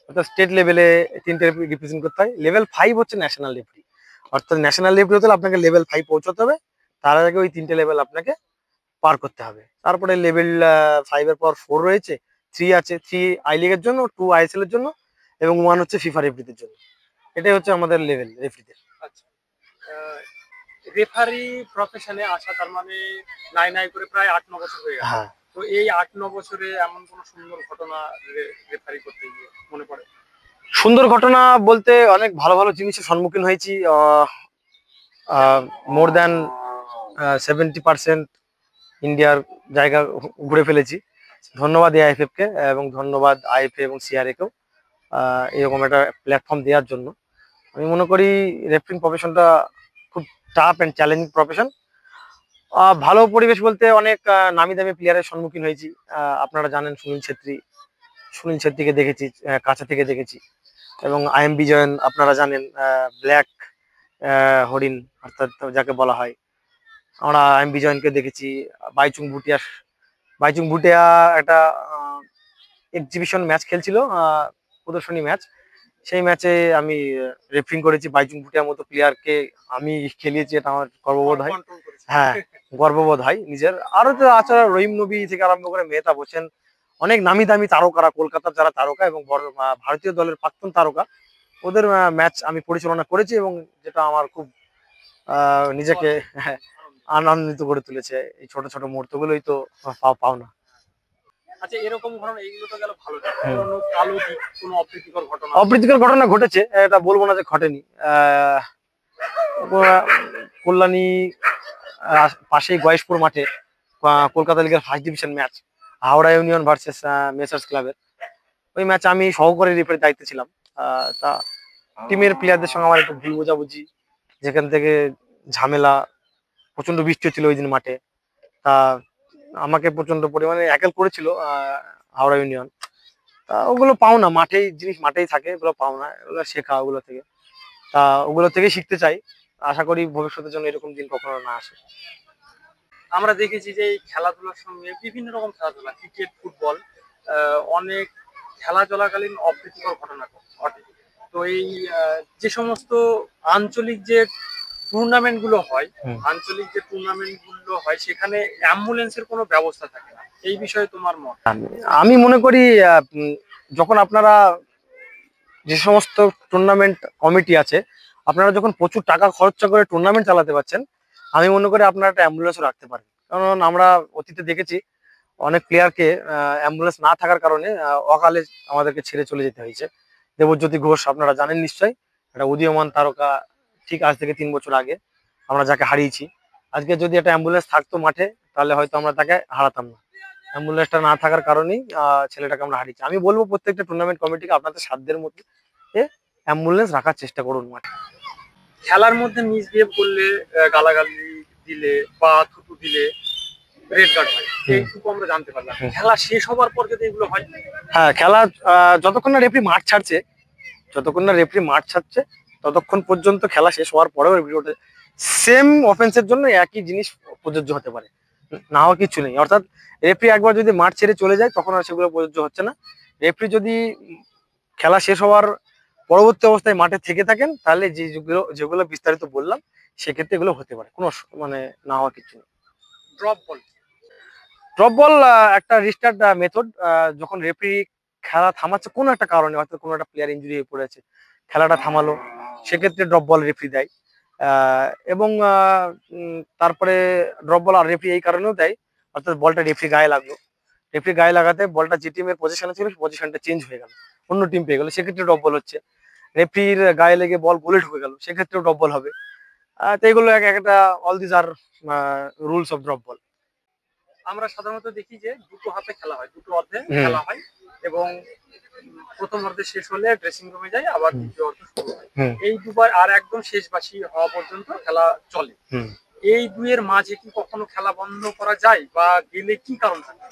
অর্থাৎ স্টেট লেভেলে তিনটে রিপ্রেজেন্ট করতে হয়। লেভেল 5 হচ্ছে ন্যাশনাল রেফারি, অর্থাৎ ন্যাশনাল রেফারি হতে হলে আপনাকে লেভেল 5 পৌঁছতে হবে। তার আগে ওই তিনটে লেভেল আপনাকে পার করতে হবে। তারপরে লেভেল 5 এর পর 4 রয়েছে, 3 আছে, 3 আই লিগের জন্য, 2 আইএসএল এর জন্য, এবং 1 হচ্ছে ফিফা রেফারিদের জন্য। এটাই হচ্ছে আমাদের লেভেল রেফারিদের। আচ্ছা, রেফারি প্রফেশনে আসা তার মানে নাই নাই করে প্রায় 8-9 বছর হয়ে গেল। হ্যাঁ, তো এই 8-9 বছরে এমন কোনো সুন্দর ঘটনা রেফারি করতে গিয়ে মনে পড়ে? সুন্দর ঘটনা বলতে অনেক ভালো ভালো জিনিসের সম্মুখীন হয়েছি। মোর দ্যান 70% ইন্ডিয়ার জায়গা ঘুরে ফেলেছি। ধন্যবাদ এআইএফএফ কে, এবং ধন্যবাদ আইএফএ এবং সিআরএ কেও এরকম একটা প্ল্যাটফর্ম দেওয়ার জন্য। আমি মনে করি রেফারিং প্রফেশনটা খুব টাফ অ্যান্ড চ্যালেঞ্জিং প্রফেশন। ভালো পরিবেশ বলতে অনেক নামি দামি প্লেয়ারের সম্মুখীন হয়েছি। আপনারা জানেন সুনীল ছেত্রীকে দেখেছি, কাছা থেকে দেখেছি, এবং আইএম বিজয়ন আপনারা জানেন, ব্ল্যাক হরিণ অর্থাৎ যাকে বলা হয়। আমরা আইএম বিজয়নকে দেখেছি। বাইচুং ভুটিয়া একটা এক্সিবিশন ম্যাচ খেলছিল, প্রদর্শনী ম্যাচ। সেই ম্যাচে আমি রেফারিং করেছি। বাইচুং ভুটিয়ার মতো প্লেয়ারকে আমি খেলিয়েছি, এটা আমার গর্ববোধ হয়। কন্ট্রোল করেছে। হ্যাঁ, গর্ববোধ হয় নিজের। আরো তো আছে, রহিম নবী থেকে আরম্ভ করে মেহতাব হোসেন, অনেক নামি দামি তারকারা, কলকাতার যারা তারকা এবং ভারতীয় দলের প্রাক্তন তারকা, ওদের ম্যাচ আমি পরিচালনা করেছি, এবং যেটা আমার খুব নিজেকে আনন্দিত করে তুলেছে। এই ছোট ছোট মুহূর্তগুলোই তো পাওনা। আচ্ছা, এরকম ঘটনা এইগুলো তো গেল ভালো দিক, কোনো কালো দিক, কোনো অপ্রীতিকর ঘটনা? অপ্রীতিকর ঘটনা ঘটেছে, এটা বলবো না যে ঘটেনি। কল্যাণী পাশেই গয়েশপুর মাঠে কলকাতা লিগের first division match, Howrah union versus messrs ক্লাবের। ওই ম্যাচে আমি সহকারী রেফারির দায়িত্বে ছিলাম। তা টিমের প্লেয়ারদের সঙ্গে আমার একটু ভুল বোঝাবুঝি, যেখান থেকে ঝামেলা, প্রচন্ড বৃষ্টি হচ্ছিল ওই দিন মাঠে। তা আমাকে প্রচন্ড পরিমাণে হ্যাকেল করেছিল হাওড়া ইউনিয়ন। তা ওগুলো পাও না, মাঠেই জিনিস মাঠেই থাকে, ওগুলো পাও না, ওগুলো শেখা ওগুলো থেকে। তা ওগুলো থেকে শিখতে চাই। আশা করি ভবিষ্যতের জন্য এরকম দিন কখনো না আসে। আমরা দেখেছি যে এই খেলাধুলার সঙ্গে বিভিন্ন রকম খেলাধুলা, ক্রিকেট, ফুটবল, অনেক খেলা চলাকালীন অপ্রীতিকর ঘটনা ঘটে। তো এই যে সমস্ত আঞ্চলিক যে টুর্নামেন্ট গুলো হয়, সেখানে অ্যাম্বুলেন্সের কোনো ব্যবস্থা থাকে না। এই বিষয়ে তোমার মত? আমি মনে করি যখন আপনারা যে সমস্ত টুর্নামেন্ট কমিটি আছে, আপনারা যখন প্রচুর টাকা খরচা করে টুর্নামেন্ট চালাতে পারছেন, আমি মনে করি আপনারা একটা অ্যাম্বুলেন্সও রাখতে পারেন। কারণ আমরা অতীতে দেখেছি অনেক প্লেয়ারকে অ্যাম্বুলেন্স না থাকার কারণে অকালে আমাদেরকে ছেড়ে চলে যেতে হয়েছে। দেবজ্যোতি ঘোষ আপনারা জানেন নিশ্চয়ই, একটা উদীয়মান তারকা, ঠিক আজ থেকে 3 বছর আগে আমরা যাকে হারিয়েছি। আজকে যদি একটা অ্যাম্বুলেন্স থাকতো মাঠে, তাহলে হয়তো আমরা তাকে হারাতাম না। অ্যাম্বুলেন্সটা না থাকার কারণেই ছেলেটাকে আমরা হারিয়েছি। আমি বলবো প্রত্যেকটা টুর্নামেন্ট কমিটিকে আপনাদের সাধ্যের মধ্যে অ্যাম্বুলেন্স রাখার চেষ্টা করুন মাঠে। খেলার মধ্যে মিসবিহেভ করলে, গালাগালি দিলে বা থুতু দিলে রেড কার্ড হয়, এইটুকু আমরা জানতে পারলাম। খেলা শেষ হবার পর যদি এগুলো হয়? হ্যাঁ, খেলা যতক্ষণ না রেফারি মাঠ ছাড়ছে ততক্ষণ পর্যন্ত খেলা শেষ হওয়ার পরেও ভিডিওতে সেম অফেন্সের জন্য একই জিনিস প্রযোজ্য হতে পারে, না হওয়া কিছু নেই। অর্থাৎ রেফারি একবার যদি মাঠ ছেড়ে চলে যায় তখন আর সেগুলো প্রযোজ্য হচ্ছে না। রেফারি যদি খেলা শেষ হওয়ার পরবর্তী অবস্থায় মাঠে থেকে থাকেন, তাহলে যেগুলো বিস্তারিত বললাম সেক্ষেত্রে এগুলো হতে পারে, কোনো মানে না হওয়া কিছু নেই। ড্রপ বল একটা রিস্টার্ট মেথড। যখন রেফারি খেলা থামাচ্ছে কোনো একটা কারণে, হয়তো কোনো একটা প্লেয়ার ইনজুরি হয়ে পড়েছে, খেলাটা থামালো, সেক্ষেত্রে ড্রপ বল রেফারি দেয়। এবং তারপরে ড্রপ বল আর রেফারি এই কারণেও দেয়, অর্থাৎ বলটা রেফারি গায়ে লাগলো, রেফারি গায়ে লাগাতে বলটা যে টিমের পজিশনে ছিল পজিশনটা চেঞ্জ হয়ে গেল, অন্য টিম পেয়ে গেল, সেক্ষেত্রে ড্রপ বল হচ্ছে। রেফারির গায়ে লেগে বল গোলে ঢুকে গেল, সেক্ষেত্রেও ড্রপ বল হবে। তো এগুলো একটা all this are rules of drop ball. আমরা সাধারণত দেখি যে দুটো হাতে খেলা হয়, দুটো অর্ধে খেলা হয়, এবং প্রথম অর্ধে শেষ হলে ড্রেসিং রুমে যায়, আবার দ্বিতীয় অর্ধ শুরু হয়। হুম। এই দুবার আর একদম শেষ বাসি হওয়া পর্যন্ত খেলা চলে। হুম। এই দুইয়ের মাঝে কি কখনো খেলা বন্ধ করা যায়, বা গেলে কি কারণ থাকে?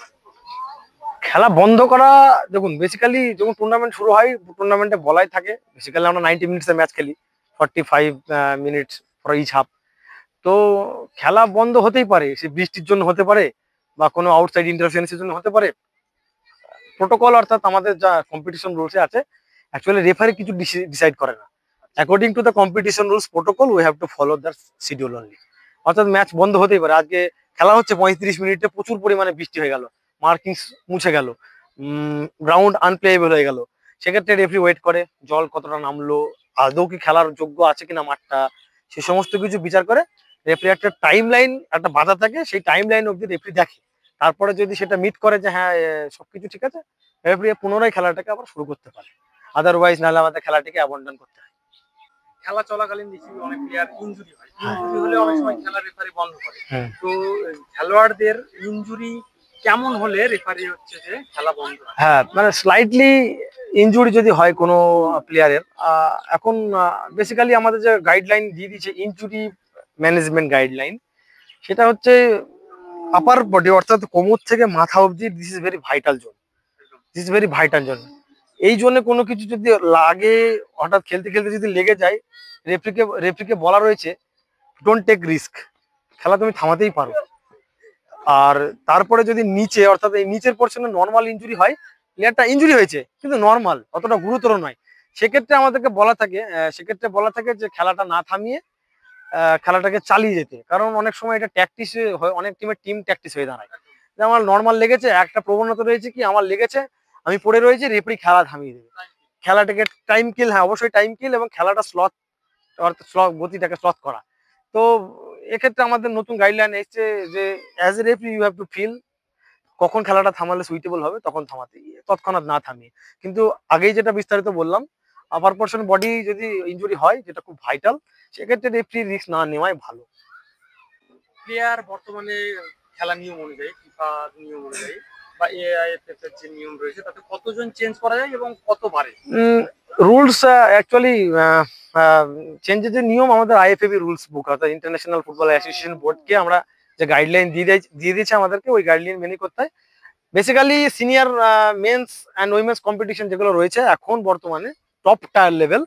খেলা বন্ধ করা, দেখুন বেসিক্যালি যখন টুর্নামেন্ট শুরু হয়, টুর্নামেন্টে বলাই থাকে বেসিক্যালি আমরা 90 মিনিটসের ম্যাচ খেলি, 45 মিনিটস ফর ইচ হাফ। তো খেলা বন্ধ হতেই পারে, সে বৃষ্টির জন্য হতে পারে বা কোনো আউটসাইড ইন্টারফারেন্সের জন্য হতে পারে। প্রোটোকল অর্থাৎ আমাদের যা কম্পিটিশন রুলসে আছে, অ্যাকচুয়ালি রেফারি কিছু ডিসাইড করে না। According to the competition rules protocol we have to follow the schedule only. অর্থাৎ ম্যাচ বন্ধ হতেই পারে। আজকে খেলা হচ্ছে 35 মিনিটে প্রচুর পরিমাণে বৃষ্টি হয়ে গেল, মার্কিংস মুছে গেল, গ্রাউন্ড আনপ্লেয়েবল হয়ে গেল, সেক্ষেত্রে রেফারি ওয়েট করে জল কতটা নামলো, আদৌ কি খেলার যোগ্য আছে কিনা মাঠটা, সে সমস্ত কিছু বিচার করে রেফারি একটা টাইম লাইন, একটা বাধা থাকে, সেই টাইম লাইন অবধি রেফারি দেখে। তারপরে যদি সেটা মিট করে যে হ্যাঁ সবকিছু ঠিক আছে, রেফারি পুনরায় খেলাটাকে আবার শুরু করতে পারে। আদারওয়াইজ নাহলে আমাদের খেলাটিকে অ্যাবন্ডন করতে হয়। খেলা চলাকালীন দেখি অনেক প্লেয়ার ইনজুরি হয়, হ্যাঁ। ইনজুরি হলে অনেক সময় খেলা রেফারি বন্ধ করে। হুম। তো খেলোয়াড়দের ইনজুরি কেমন হলে রেফারি হচ্ছে যে খেলা বন্ধ হয়? হ্যাঁ, মানে স্লাইটলি ইনজুরি যদি হয় কোনো প্লেয়ারের, এখন বেসিক্যালি আমাদের যে গাইডলাইন দিয়ে দিয়েছে ইনজুরি ম্যানেজমেন্ট গাইডলাইন, সেটা হচ্ছে আপার বডি অর্থাৎ কোমর থেকে মাথা অবধি, this is very vital zone, this is very vital zone. এই জন্য কোনো কিছু যদি লাগে, হঠাৎ খেলতে খেলতে যদি লেগে যায়, রেফারিকে বলা রয়েছে ডোন্ট টেক রিস্ক, খেলা তুমি থামাতেই পারো। আর তারপরে যদি নিচে অর্থাৎ এই নিচের পোর্শনে নর্মাল ইনজুরি হয়, প্লেয়ারটা ইনজুরি হয়েছে কিন্তু নর্মাল, অতটা গুরুতর নয়, সেক্ষেত্রে আমাদেরকে বলা থাকে যে খেলাটা না থামিয়ে খেলাটাকে চালিয়ে যেতে। কারণ অনেক সময় এটা ট্যাকটিস হয়, অনেক টিম ট্যাকটিস হয়ে দাঁড়ায় যে আমার নর্মাল লেগেছে, একটা প্রবণতা রয়েছে কি আমার লেগেছে, আমি পড়ে রয়েছি, রেফারি খেলা থামিয়ে দেবে, খেলাটাকে টাইম কিল, হ্যাঁ অবশ্যই টাইম কিল, এবং খেলাটা স্লথ অর্থাৎ গতিটাকে স্লথ করা। তো এক্ষেত্রে আমাদের নতুন গাইডলাইন এসছে যে as a referee you have to feel কখন খেলাটা থামালে সুইটেবল হবে তখন থামাতে, তৎক্ষণাৎ না থামিয়ে। কিন্তু আগেই যেটা বিস্তারিত বললাম, আপার পোর্শন বডি যদি ইনজুরি হয় যেটা খুব ভাইটাল, সেক্ষেত্রে রেফারি রিস্ক না নেওয়াই ভালো। প্লেয়ার বর্তমানে খেলা নিয়ম অনুযায়ী, ফিফা নিয়ম অনুযায়ী বা এআইএফএফ এর যে নিয়ম রয়েছে, তাতে কতজন চেঞ্জ করা যায় এবং কতবারে? রুলস অ্যাকচুয়ালি চেঞ্জের যে নিয়ম আমাদের আইএফএবি রুলস বুক অর্থাৎ ইন্টারন্যাশনাল ফুটবল অ্যাসোসিয়েশন বোর্ডকে আমরা যে গাইডলাইন দিয়ে দিয়েছে আমাদেরকে, ওই গাইডলাইন মেনে করতে হয়। Basically senior men's and women's competition যেগুলো রয়েছে এখন বর্তমানে টপ টায়ার লেভেল,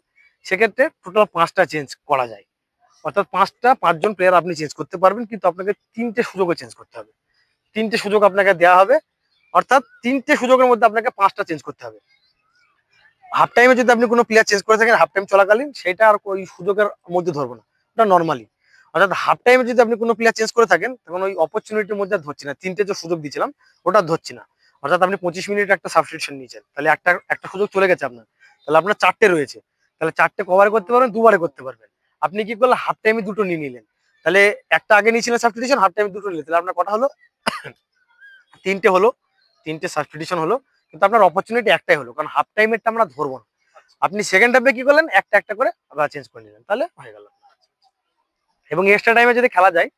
সেক্ষেত্রে টোটাল 5টা চেঞ্জ করা যায়। অর্থাৎ 5জন প্লেয়ার আপনি চেঞ্জ করতে পারবেন, কিন্তু আপনাকে 3টে সুযোগে চেঞ্জ করতে হবে। 3টে সুযোগ আপনাকে দেওয়া হবে, অর্থাৎ 3টে সুযোগের মধ্যে আপনাকে 5টা চেঞ্জ করতে হবে। হাফ টাইমে যদি আপনি কোনো প্লেয়ার চেঞ্জ করে থাকেন হাফ টাইম চলাকালীন, সেটা আর ওই সুযোগের মধ্যে ধরবো না, ওটা নর্মালি। অর্থাৎ হাফ টাইমে যদি আপনি কোনো প্লেয়ার চেঞ্জ করে থাকেন, তখন ওই অপরচুনিটির মধ্যে ধরছি না, 3টে যে সুযোগ দিয়েছিলাম ওটা ধরছি না। অর্থাৎ আপনি 25 মিনিট একটা সাবস্টিটিউশন নিয়েছেন, তাহলে একটা সুযোগ চলে গেছে আপনার, তাহলে আপনার 4টে রয়েছে, তাহলে 4টে কভার করতে পারবেন, 2বারে করতে পারবেন। আপনি কি করলেন, হাফ টাইমে 2টো নিয়ে নিলেন, তাহলে একটা আগে নিয়েছিলেন সাবস্টিটিউশন, হাফ টাইমে 2টো নিলেন, তাহলে আপনার কটা হলো, 3টে হলো, 3টে সাবস্টিটিউশন হলো, কিন্তু আপনার অপরচুনিটি একটাই হলো, কারণ হাফ টাইমেরটা আমরা ধরবো না। আপনি সেকেন্ড হাফে কি করলেন, একটা করে আবার চেঞ্জ করে নিলেন, তাহলে হয়ে গেল। এবং এক্সট্রা টাইমে যদি খেলা যায়,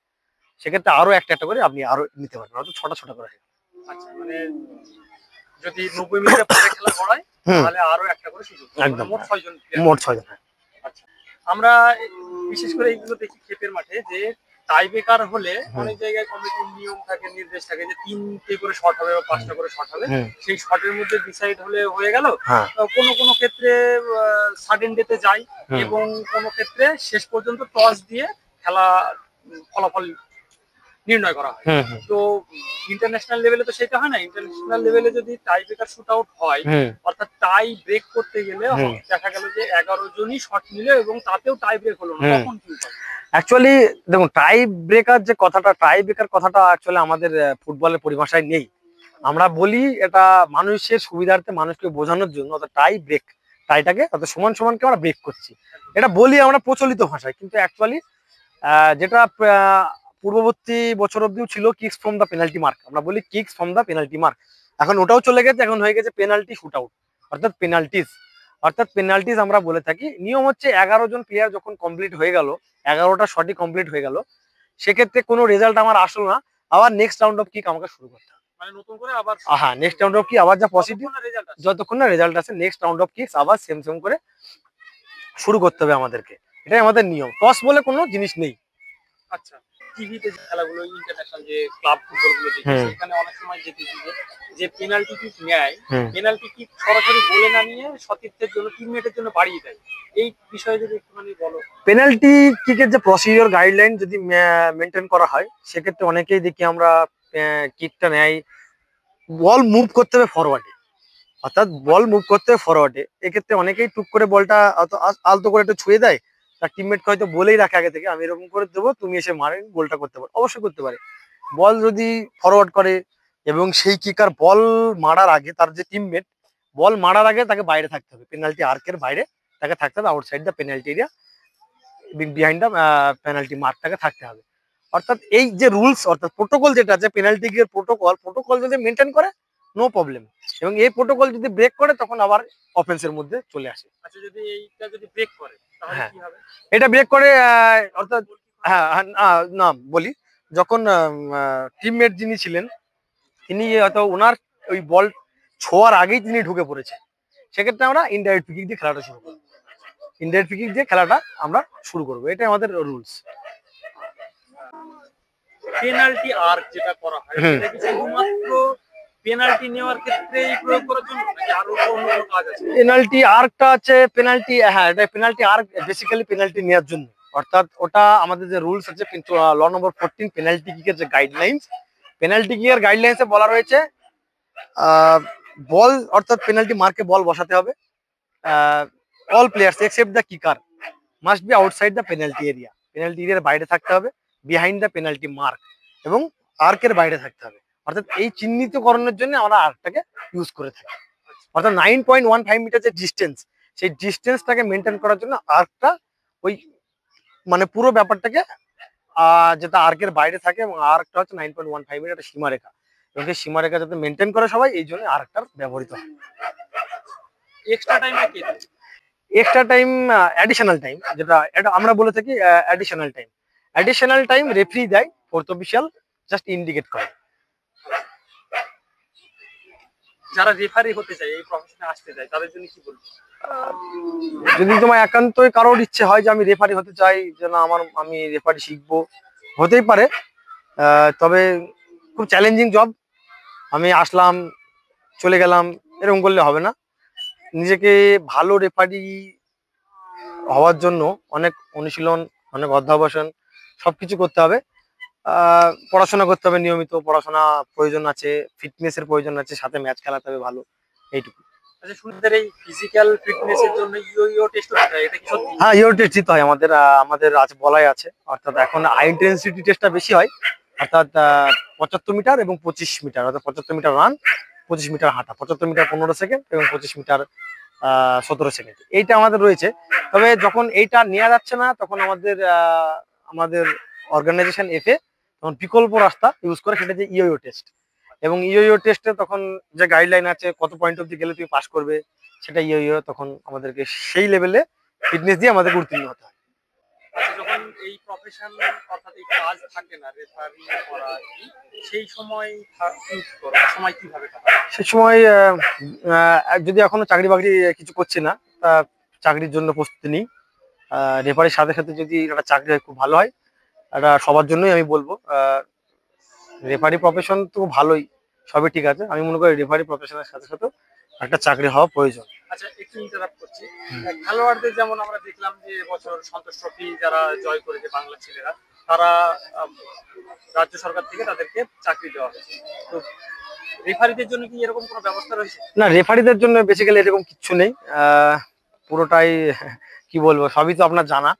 সেক্ষেত্রে আরো একটা করে আপনি আরো নিতে পারবেন, অর্থাৎ ছটা করে। আচ্ছা, মানে যদি 90 মিনিটের পরে খেলা করায়, তাহলে আরো একটা করে সুযোগ, একদম, মোট 6 জন player। মোট 6 জন। আচ্ছা, আমরা বিশেষ করে এইগুলো দেখি ক্ষেপের মাঠে যে টাই ব্রেকার হলে অনেক জায়গায় কমিটির নিয়ম থাকে, নির্দেশ থাকে যে 3টে করে শট হবে বা 5টা করে শট হবে, সেই শটের মধ্যে ডিসাইড হলে হয়ে গেল। কোনো ক্ষেত্রে সাডেন ডেতে যায়, এবং কোনো ক্ষেত্রে শেষ পর্যন্ত টস দিয়ে খেলা ফলাফল নির্ণয় করা হয়। তো ইন্টারন্যাশনাল লেভেলে তো সেটা হয় না। ইন্টারন্যাশনাল লেভেলে যদি টাই ব্রেকার শুট আউট হয়, অর্থাৎ টাই ব্রেক করতে গেলে দেখা গেল যে 11 জনই শট নিল এবং তাতেও টাই ব্রেক হলো না, তখন কি উপায়? অ্যাকচুয়ালি দেখুন, টাই ব্রেকার কথাটা অ্যাকচুয়ালি আমাদের ফুটবলের পরিভাষায় নেই। আমরা বলি এটা মানুষের সুবিধার্থে, মানুষকে বোঝানোর জন্য, অর্থাৎ টাই ব্রেক, টাইটাকে অর্থাৎ সমানকে আমরা ব্রেক করছি, এটা বলি আমরা প্রচলিত ভাষায়। কিন্তু অ্যাকচুয়ালি যেটা পূর্ববর্তী বছর অব্দিও ছিল kicks from the penalty mark, আমরা বলি kicks from the penalty mark, এখন ওটাও চলে গেছে, এখন হয়ে গেছে পেনাল্টি শুট আউট, অর্থাৎ পেনাল্টিজ আমরা বলে থাকি। নিয়ম হচ্ছে 11 জন প্লেয়ার যখন কমপ্লিট হয়ে গেল, 11টা শটই কমপ্লিট হয়ে গেল, সেক্ষেত্রে কোনো রেজাল্ট আমার আসলো না, আবার নেক্সট রাউন্ড অফ কিক আমাকে শুরু করতে হবে। মানে নতুন করে আবার হ্যাঁ, নেক্সট রাউন্ড অফ কি আবার যা পজিটিভ, রেজাল্ট আসে। যতক্ষণ না রেজাল্ট আসে নেক্সট রাউন্ড অফ কিক্স আবার সেম সেম করে শুরু করতে হবে আমাদেরকে। এটাই আমাদের নিয়ম, টস বলে কোনো জিনিস নেই। আচ্ছা, টিভিতে যে খেলাগুলো ইন্টারন্যাশনাল যে ক্লাব ফুটবল গুলো দেখি, হুম। সেখানে অনেক সময় দেখেছি যে পেনাল্টি কিক নেয়, হুম। পেনাল্টি কিক সরাসরি বলে না নিয়ে সতীর্থের জন্য, টিমমেটের জন্য বাড়িয়ে দেয়। এই বিষয়ে যদি একটুখানি বলো। পেনাল্টি কিকের যে প্রসিডিওর গাইডলাইন যদি মেনটেন করা হয়, সেক্ষেত্রে অনেকেই দেখি আমরা কিকটা নেয়, বল মুভ করতে হবে ফরওয়ার্ডে, অর্থাৎ বল মুভ করতে হবে ফরওয়ার্ডে। এক্ষেত্রে অনেকেই টুক করে বলটা আলতো করে একটু ছুঁয়ে দেয়, তার টিমমেট হয়তো বলেই রাখে আগে থেকে আমি এরকম করে দেবো, তুমি এসে মারে গোলটা করতে পারো, অবশ্যই করতে পারে। বল যদি ফরওয়ার্ড করে এবং সেই কিকার বল মারার আগে, তার যে টিমমেট বল মারার আগে তাকে বাইরে থাকতে হবে, পেনাল্টি আর্কের বাইরে তাকে থাকতে হবে, outside the penalty area, behind the penalty মার্কটাকে থাকতে হবে। অর্থাৎ এই যে রুলস, অর্থাৎ প্রোটোকল যেটা আছে পেনাল্টি কিকের প্রোটোকল যদি মেনটেন করে নো প্রবলেম, এবং এই প্রোটোকল যদি ব্রেক করে তখন আবার অফেন্সের মধ্যে চলে আসে। আচ্ছা, যদি এইটা যদি ব্রেক করে তাহলে হ্যাঁ। কি হবে? এটা ব্রেক করে অর্থাৎ হ্যাঁ হ্যাঁ, না বলি, যখন টিমমেট যিনি ছিলেন তিনি হয়তো ওনার ওই বল ছোঁয়ার আগেই তিনি ঢুকে পড়েছে, সেক্ষেত্রে আমরা ইনডাইরেক্ট ফ্রি কিক দিয়ে খেলাটা শুরু করবো, ইনডাইরেক্ট ফ্রি কিক দিয়ে খেলাটা আমরা শুরু করবো, এটাই আমাদের রুলস। পেনাল্টি আর্ক যেটা করা হয়, হুম। সেটা কি শুধুমাত্র পেনাল্টি নেওয়ার ক্ষেত্রেই প্রয়োগ করার জন্য, নাকি আরো অন্য কোনো কাজ আছে? পেনাল্টি আর্কটা আছে পেনাল্টি, হ্যাঁ এটা পেনাল্টি আর্ক বেসিক্যালি পেনাল্টি নেওয়ার জন্য, অর্থাৎ ওটা আমাদের যে রুলস আছে কিন্তু ল নম্বর 14 পেনাল্টি কিকের যে গাইডলাইন্স, পেনাল্টি কিকের গাইডলাইন্সে বলা রয়েছে বল অর্থাৎ পেনাল্টি মার্কে বল বসাতে হবে, all players except the কিকার must be outside the penalty area, penalty এরিয়ার বাইরে থাকতে হবে, বিহাইন্ড দ্য পেনাল্টি মার্ক, এবং আর্কের বাইরে থাকতে হবে। অর্থাৎ এই চিহ্নিতকরণের জন্য আমরা আর্কটাকে ইউজ করে থাকি, অর্থাৎ 9.15 মিটার যে ডিস্টেন্স, সেই ডিস্টেন্সটাকে মেনটেন করার জন্য আর্কটা ওই মানে পুরো ব্যাপারটাকে যেটা আর্কের বাইরে থাকে, এবং আর্কটা হচ্ছে 9.15 মিটার একটা সীমারেখা, এবং সেই সীমারেখা যাতে মেনটেন করে সবাই, এই জন্য আর্কটার ব্যবহৃত হয়। এক্সট্রা টাইমটা কে দেয়? এক্সট্রা টাইম, অ্যাডিশনাল টাইম, যেটা এটা আমরা বলে থাকি অ্যাডিশনাল টাইম রেফারি দেয়, ফোর্থ অফিসিয়াল জাস্ট ইন্ডিকেট করে। যারা রেফারি হতে চায়, এই প্রফেশনে আসতে চায়, তাদের জন্য কি বলবো? যদি তোমার একান্তই কারোর ইচ্ছে হয় যে আমি রেফারি হতে চাই, যে না আমি রেফারি শিখবো, হতেই পারে, তবে খুব চ্যালেঞ্জিং জব, আমি আসলাম চলে গেলাম এরকম করলে হবে না। নিজেকে ভালো রেফারি হওয়ার জন্য অনেক অনুশীলন, অনেক অধ্যবসান সবকিছু করতে হবে, পড়াশোনা করতে হবে, নিয়মিত পড়াশোনা প্রয়োজন আছে, ফিটনেসের প্রয়োজন আছে, সাথে ম্যাচ খেলাতে হবে ভালো, এইটুকু। আচ্ছা, শুনদের এই ফিজিক্যাল ফিটনেসের জন্য ইও টেস্ট হতে হয়, এটা কি সত্যি? হ্যাঁ, ইওর টেস্ট দিতে হয় আমাদের, আমাদের আছে বলাই আছে, অর্থাৎ এখন হাই ইন্টেন্সিটি টেস্টটা বেশি হয়, অর্থাৎ 75 মিটার এবং 25 মিটার, অর্থাৎ 75 মিটার রান, 25 মিটার হাঁটা, 75 মিটার 15 সেকেন্ড এবং 25 মিটার 17 সেকেন্ড, এইটা আমাদের রয়েছে। তবে যখন এইটা নেওয়া যাচ্ছে না, তখন আমাদের অর্গানাইজেশন এফএ তখন বিকল্প রাস্তা ইউজ করে, সেটা যে ইও টেস্ট, এবং ইও টেস্টে তখন যে গাইডলাইন আছে কত পয়েন্ট অব্দি গেলে তুমি পাস করবে, সেটা তখন আমাদেরকে সেই লেভেলে ফিটনেস দিয়ে আমাদেরকে উত্তীর্ণ হতে হয়। আচ্ছা, যখন এই প্রফেশন অর্থাৎ এই কাজ থাকে না রেফারি করা, সেই সময় সময় কিভাবে কাটায়? সে সময় যদি এখনো চাকরি বাকরি কিছু করছি না, তা চাকরির জন্য প্রস্তুতি নিই, রেফারির সাথে সাথে যদি একটা চাকরি হয় খুব ভালো হয়, এটা সবার জন্যই আমি বলবো। রেফারি প্রফেশন তো ভালোই, সবই ঠিক আছে, আমি মনে করি রেফারি প্রফেশনের সাথে সাথে একটা চাকরি হওয়া প্রয়োজন। আচ্ছা, একটু ইন্টারাপ্ট করছি। খেলোয়াড়দের যেমন আমরা দেখলাম যে এবছর সন্তোষ ট্রফি যারা জয় করেছে বাংলা ছেলেরা, তারা রাজ্য সরকার থেকে তাদেরকে চাকরি দেওয়া হয়েছে। তো রেফারিদের জন্য কি এরকম কোনো ব্যবস্থা রয়েছে? না, রেফারিদের জন্য বেসিক্যালি এরকম কিচ্ছু নেই, পুরোটাই কি বলবো, সবই তো আপনার জানা।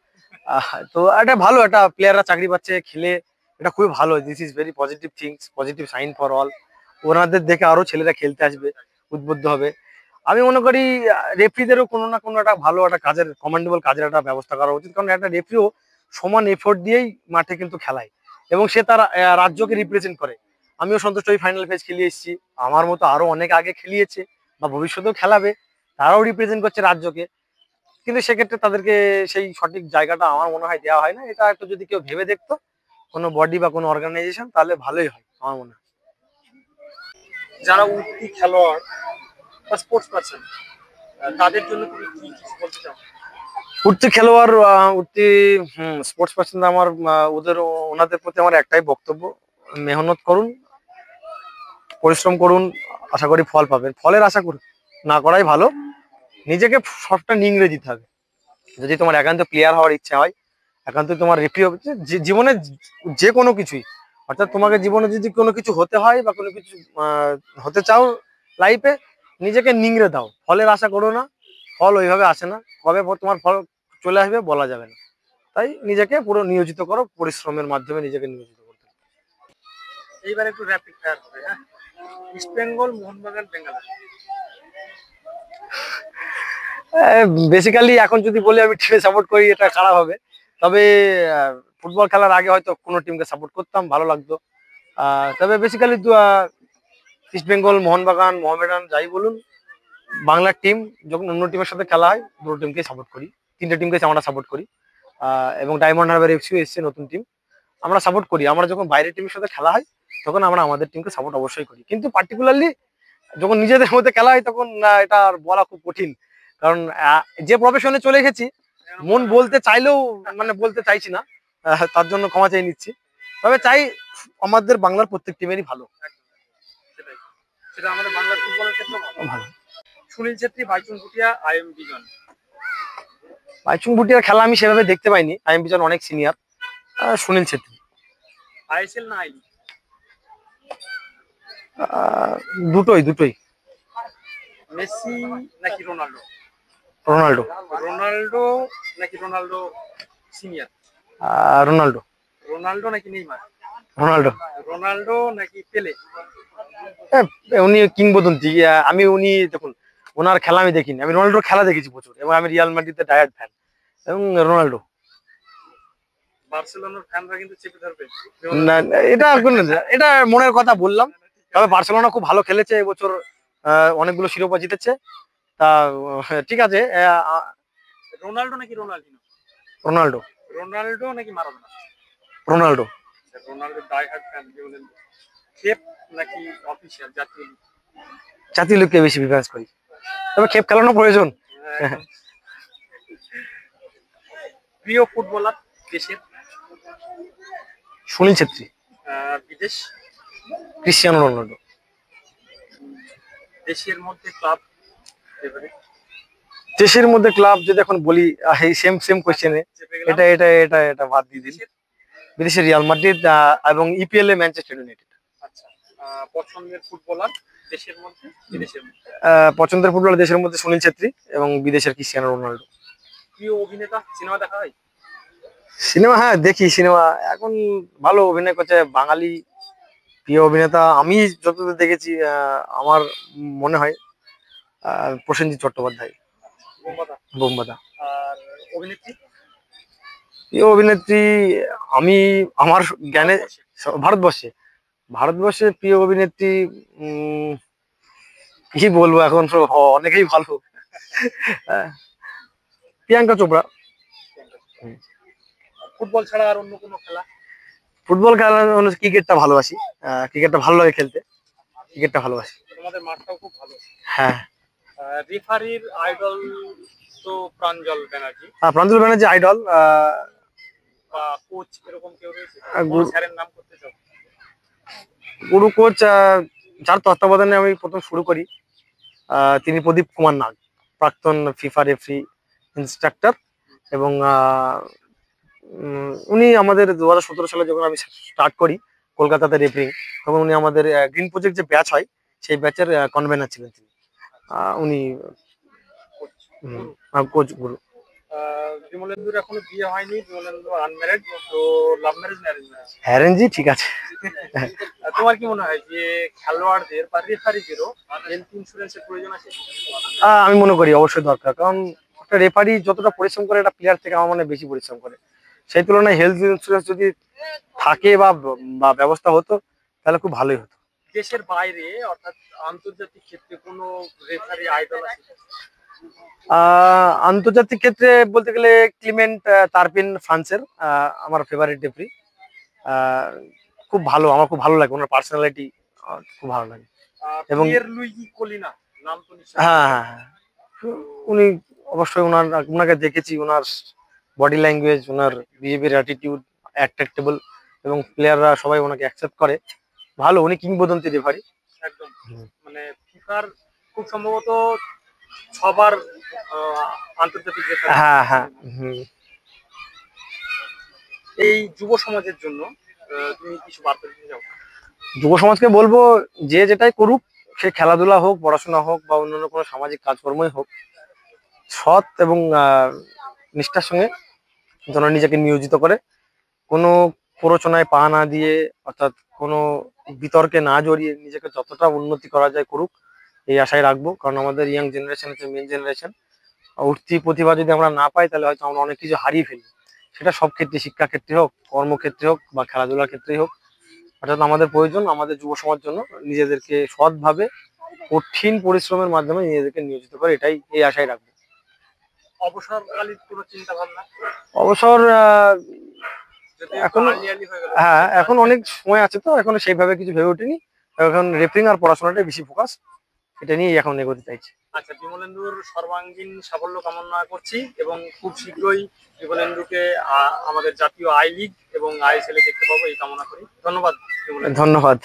তো এটা ভালো, একটা প্লেয়াররা চাকরি পাচ্ছে খেলে, এটা খুবই ভালো, this is very positive things, positive sign for all. ওনাদের দেখে আরো ছেলেরা খেলতে আসবে, উদ্বুদ্ধ হবে। আমি মনে করি রেফারিদেরও কোনো না কোনো একটা ভালো একটা কাজের, কমেন্ডেবল কাজের একটা ব্যবস্থা করা উচিত, কারণ একটা রেফারিও সমান এফোর্ট দিয়েই মাঠে কিন্তু খেলায়, এবং সে তার রাজ্যকে রিপ্রেজেন্ট করে। আমিও সন্তোষ ট্রফি ফাইনাল ফেজ খেলিয়ে এসেছি, আমার মতো আরো অনেক আগে খেলিয়েছে বা ভবিষ্যতেও খেলাবে, তারাও রিপ্রেজেন্ট করছে রাজ্যকে, কিন্তু সেক্ষেত্রে তাদেরকে সেই সঠিক জায়গাটা আমার মনে হয় দেওয়া হয় না। এটা একটু যদি কেউ ভেবে দেখতো, কোনো বডি বা কোনো অর্গানাইজেশন, তাহলে ভালোই হয় আমার মনে হয়। যারা উঠতি খেলোয়াড় বা স্পোর্টস পারসন, তাদের জন্য তুমি কি কিছু বলতে চাও? উঠতি খেলোয়াড়, উঠতি স্পোর্টস পার্সন, আমার ওনাদের প্রতি আমার একটাই বক্তব্য, মেহনত করুন, পরিশ্রম করুন, আশা করি ফল পাবেন। ফলের আশা করুন না করাই ভালো। নিজেকে সবটা নিংড়ে দিতে হবে। যদি তোমার একান্ত প্লেয়ার হওয়ার ইচ্ছা হয়, একান্ত তোমার রেফারি জীবনে যে কোনো কিছুই, অর্থাৎ তোমাকে জীবনে যদি কোনো কিছু হতে হয় বা কোনো কিছু হতে চাও লাইফে, নিজেকে নিংড়ে দাও, ফলের আশা করো না। ফল ওইভাবে আসে না, কবে তোমার ফল চলে আসবে বলা যাবে না। তাই নিজেকে পুরো নিয়োজিত করো, পরিশ্রমের মাধ্যমে নিজেকে নিয়োজিত করতে হবে। এইবার একটু র্যাপিড ফায়ার হবে, হ্যাঁ? ইস্ট বেঙ্গল, মোহনবাগান, বেঙ্গালুরু। বেসিক্যালি এখন যদি বলি আমি টিমে সাপোর্ট করি, এটা খারাপ হবে। তবে ফুটবল খেলার আগে হয়তো কোনো টিমকে সাপোর্ট করতাম, ভালো লাগতো। তবে বেসিক্যালি ইস্ট বেঙ্গল, মোহনবাগান, মোহামেডান যাই বলুন, বাংলার টিম যখন অন্য টিমের সাথে খেলা হয়, দুটো টিমকেই সাপোর্ট করি, তিনটে টিমকে আমরা সাপোর্ট করি। এবং ডায়মন্ড হারবার এফসিও এসছে নতুন টিম, আমরা সাপোর্ট করি। আমরা যখন বাইরের টিমের সাথে খেলা হয় তখন আমরা আমাদের টিমকে সাপোর্ট অবশ্যই করি, কিন্তু পার্টিকুলারলি যখন নিজেদের মধ্যে খেলা হয় তখন এটা আর বলা খুব কঠিন। কারণ যে প্রফেশনে চলে গেছি, মন বলতে চাইলেও মানে বলতে চাইছি না, তার জন্য ক্ষমা চাই নিচ্ছি। তবে চাই আমাদের বাংলার প্রত্যেক টিমেরই ভালো। সেটাই, সেটা আমাদের বাংলার ফুটবলের ক্ষেত্রে ভালো। সুনীল ছেত্রী, বাইচুং ভুটিয়া, আইএম বিজন। বাইচুং ভুটিয়ার খেলা আমি সেভাবে দেখতে পাইনি, আই এম বিজন অনেক সিনিয়র। সুনীল ছেত্রী। আইএসএল না আইলি? দুটোই দুটোই। মেসি নাকি রোনাল্ডো? রোনাল্ডো। রোনাল্ডো নাকি রোনাল্ডো সিনিয়র? রোনাল্ডো। রোনাল্ডো নাকি নেইমার? রোনাল্ডো। রোনাল্ডো নাকি পেলে? উনি কিংবদন্তি। উনি দেখুন, ওনার খেলা আমি দেখিনি, আমি রোনাল্ডোর খেলা দেখেছি প্রচুর, এবং আমি রিয়াল মাদ্রিদের ডায়ার্ড ফ্যান। এবং রোনাল্ডো। বার্সেলোনার ফ্যানরা কিন্তু চেপে ধরবে। না, এটা মনের কথা বললাম। তবে বার্সেলোনা খুব ভালো খেলেছে এবছর, অনেকগুলো শিরোপা জিতেছে। তা ঠিক আছে। রোনাল্ডো নাকি রোনাল্ডিনো? রোনাল্ডো। রোনাল্ডো নাকি Maradona? Ronaldo. Ronaldo die hard fan. খেপ নাকি অফিশিয়াল জাতীয় লিগ? জাতীয় লিগকে বেশি প্রিফারেন্স করি, তবে খেপ খেলানো প্রয়োজন। প্রিয় ফুটবলার দেশের? সুনীল ছেত্রী। বিদেশ? Cristiano Ronaldo. দেশের মধ্যে ক্লাব ফেভারিট? দেশের মধ্যে ক্লাব যদি এখন বলি, এই সেম সেম কোশ্চেনে এটা এটা এটা এটা বাদ দিয়ে দিন। বিদেশের রিয়াল মাদ্রিদ, এবং ইপিএল এ ম্যানচেস্টার ইউনাইটেড। আচ্ছা, পছন্দের ফুটবলার দেশের মধ্যে, বিদেশের মধ্যে? পছন্দের ফুটবলার দেশের মধ্যে সুনীল ছেত্রী এবং বিদেশের ক্রিশ্চিয়ানো রোনাল্ডো। প্রিয় অভিনেতা? সিনেমা দেখা হয়? সিনেমা, হ্যাঁ দেখি সিনেমা। এখন ভালো অভিনয় করছে বাঙালি প্রিয় অভিনেতা আমি যতদূর দেখেছি, আমার মনে হয় প্রসেনজিৎ চট্টোপাধ্যায়, বোমবাদা। বোমবাদা। আর অভিনেত্রী? প্রিয় অভিনেত্রী আমি আমার জ্ঞানে ভারতবর্ষে ভারতবর্ষে প্রিয় অভিনেত্রী কি বলবো এখন, অনেকেই ভালো। প্রিয়াঙ্কা চোপড়া। ফুটবল ছাড়া আর অন্য কোনো খেলা? ফুটবল খেলা ক্রিকেটটা ভালোবাসি, ক্রিকেটটা ভালো লাগে খেলতে, ক্রিকেটটা ভালোবাসি। তোমাদের মাঠটাও খুব ভালো। হ্যাঁ। রেফারির আইডল তো প্রাঞ্জল ব্যানার্জি। প্রাঞ্জল ব্যানার্জি আইডল। বা কোচ এরকম কেউ রয়েছে? গুরু স্যারের নাম করতে চাও? গুরু কোচ যার তত্ত্বাবধানে আমি প্রথম শুরু করি, তিনি প্রদীপ কুমার নাগ, প্রাক্তন ফিফা রেফারি ইনস্ট্রাক্টর। এবং উনি আমাদের 2017 সালে যখন আমি স্টার্ট করি কলকাতাতে রেফারিং, তখন উনি আমাদের গ্রিন প্রজেক্ট যে ব্যাচ হয় সেই ব্যাচের কনভেনার ছিলেন তিনি। উনি কোচ গুরু। বিমলেন্দুর এখনো বিয়ে হয়নি, বিমলেন্দু আনম্যারিড, তো লাভ ম্যারেজ না অ্যারেঞ্জ ম্যারেজ? অ্যারেঞ্জই ঠিক আছে। তোমার কি মনে হয় যে খেলোয়াড়দের বা রেফারিদেরও হেলথ ইন্স্যুরেন্সের প্রয়োজন আছে? আমি মনে করি অবশ্যই দরকার, কারণ একটা রেফারি যতটা পরিশ্রম করে একটা প্লেয়ার থেকে আমার মনে হয় বেশি পরিশ্রম করে। সেই তুলনায় হেলথ ইন্স্যুরেন্স যদি থাকে বা ব্যবস্থা হতো তাহলে খুব ভালোই হতো। দেশের বাইরে অর্থাৎ আন্তর্জাতিক ক্ষেত্রে কোনো রেফারি আইডল আছে? আন্তর্জাতিক ক্ষেত্রে বলতে গেলে ক্লিমেন্ট তারপিন, ফ্রান্সের আমার ফেভারিট রেফারি। খুব ভালো, আমার খুব ভালো লাগে ওনার পার্সোনালিটি, খুব ভালো লাগে। এবং পিয়ের লুইগি কলিনা নাম তো নিশ্চয়ই। হ্যাঁ হ্যাঁ হ্যাঁ, উনি অবশ্যই ওনাকে দেখেছি, ওনার বডি ল্যাঙ্গুয়েজ, ওনার বিহেভিয়ার, অ্যাটিটিউড অ্যাট্রাক্টেবল, এবং প্লেয়াররা সবাই ওনাকে অ্যাকসেপ্ট করে। ভালো, উনি কিংবদন্তি রেফারি। একদম মানে ফিফার খুব সম্ভবত সবার আন্তর্জাতিক রেফারি। হ্যাঁ হ্যাঁ হুম। এই যুব সমাজের জন্য তুমি কিছু বার্তা দিতে চাও? যুব সমাজকে বলবো, যে যেটাই করুক, সে খেলাধুলা হোক, পড়াশোনা হোক, বা অন্যান্য কোনো সামাজিক কাজকর্মই হোক, সৎ এবং নিষ্ঠার সঙ্গে যেন নিজেকে নিয়োজিত করে, কোনো প্ররোচনায় পা না দিয়ে, অর্থাৎ কোনো বিতর্কে না জড়িয়ে নিজেকে যতটা উন্নতি করা যায় করুক, এই আশায় রাখবো। কারণ আমাদের ইয়াং জেনারেশন হচ্ছে মেন জেনারেশন। উঠতি প্রতিভা যদি আমরা না পাই, তাহলে হয়তো আমরা অনেক কিছু হারিয়ে ফেলি। সেটা সব ক্ষেত্রে, শিক্ষা ক্ষেত্রে হোক, কর্মক্ষেত্রে হোক, বা খেলাধুলার ক্ষেত্রেই হোক। অর্থাৎ আমাদের প্রয়োজন আমাদের যুব সমাজ জন্য নিজেদেরকে সৎভাবে কঠিন পরিশ্রমের মাধ্যমে নিজেদেরকে নিয়োজিত করে, এই আশায় রাখবো। অবসরকালীন কোনো চিন্তা ভাবনা? অবসর যদি এখন early হয়ে গেল। হ্যাঁ, এখন অনেক সময় আছে, তো এখন সেইভাবে কিছু ভেবে ওঠেনি। এখন রেফারিং আর পড়াশোনাটাই বেশি ফোকাস, এটা নিয়ে এখন এগোতে চাইছি। আচ্ছা, বিমলেন্দুর সর্বাঙ্গীন সাফল্য কামনা করছি এবং খুব শীঘ্রই বিমলেন্দুকে আমাদের জাতীয় আই লিগ এবং আইএসএল এ দেখতে পাবো, এই কামনা করি। ধন্যবাদ বিমলেন্দু। ধন্যবাদ।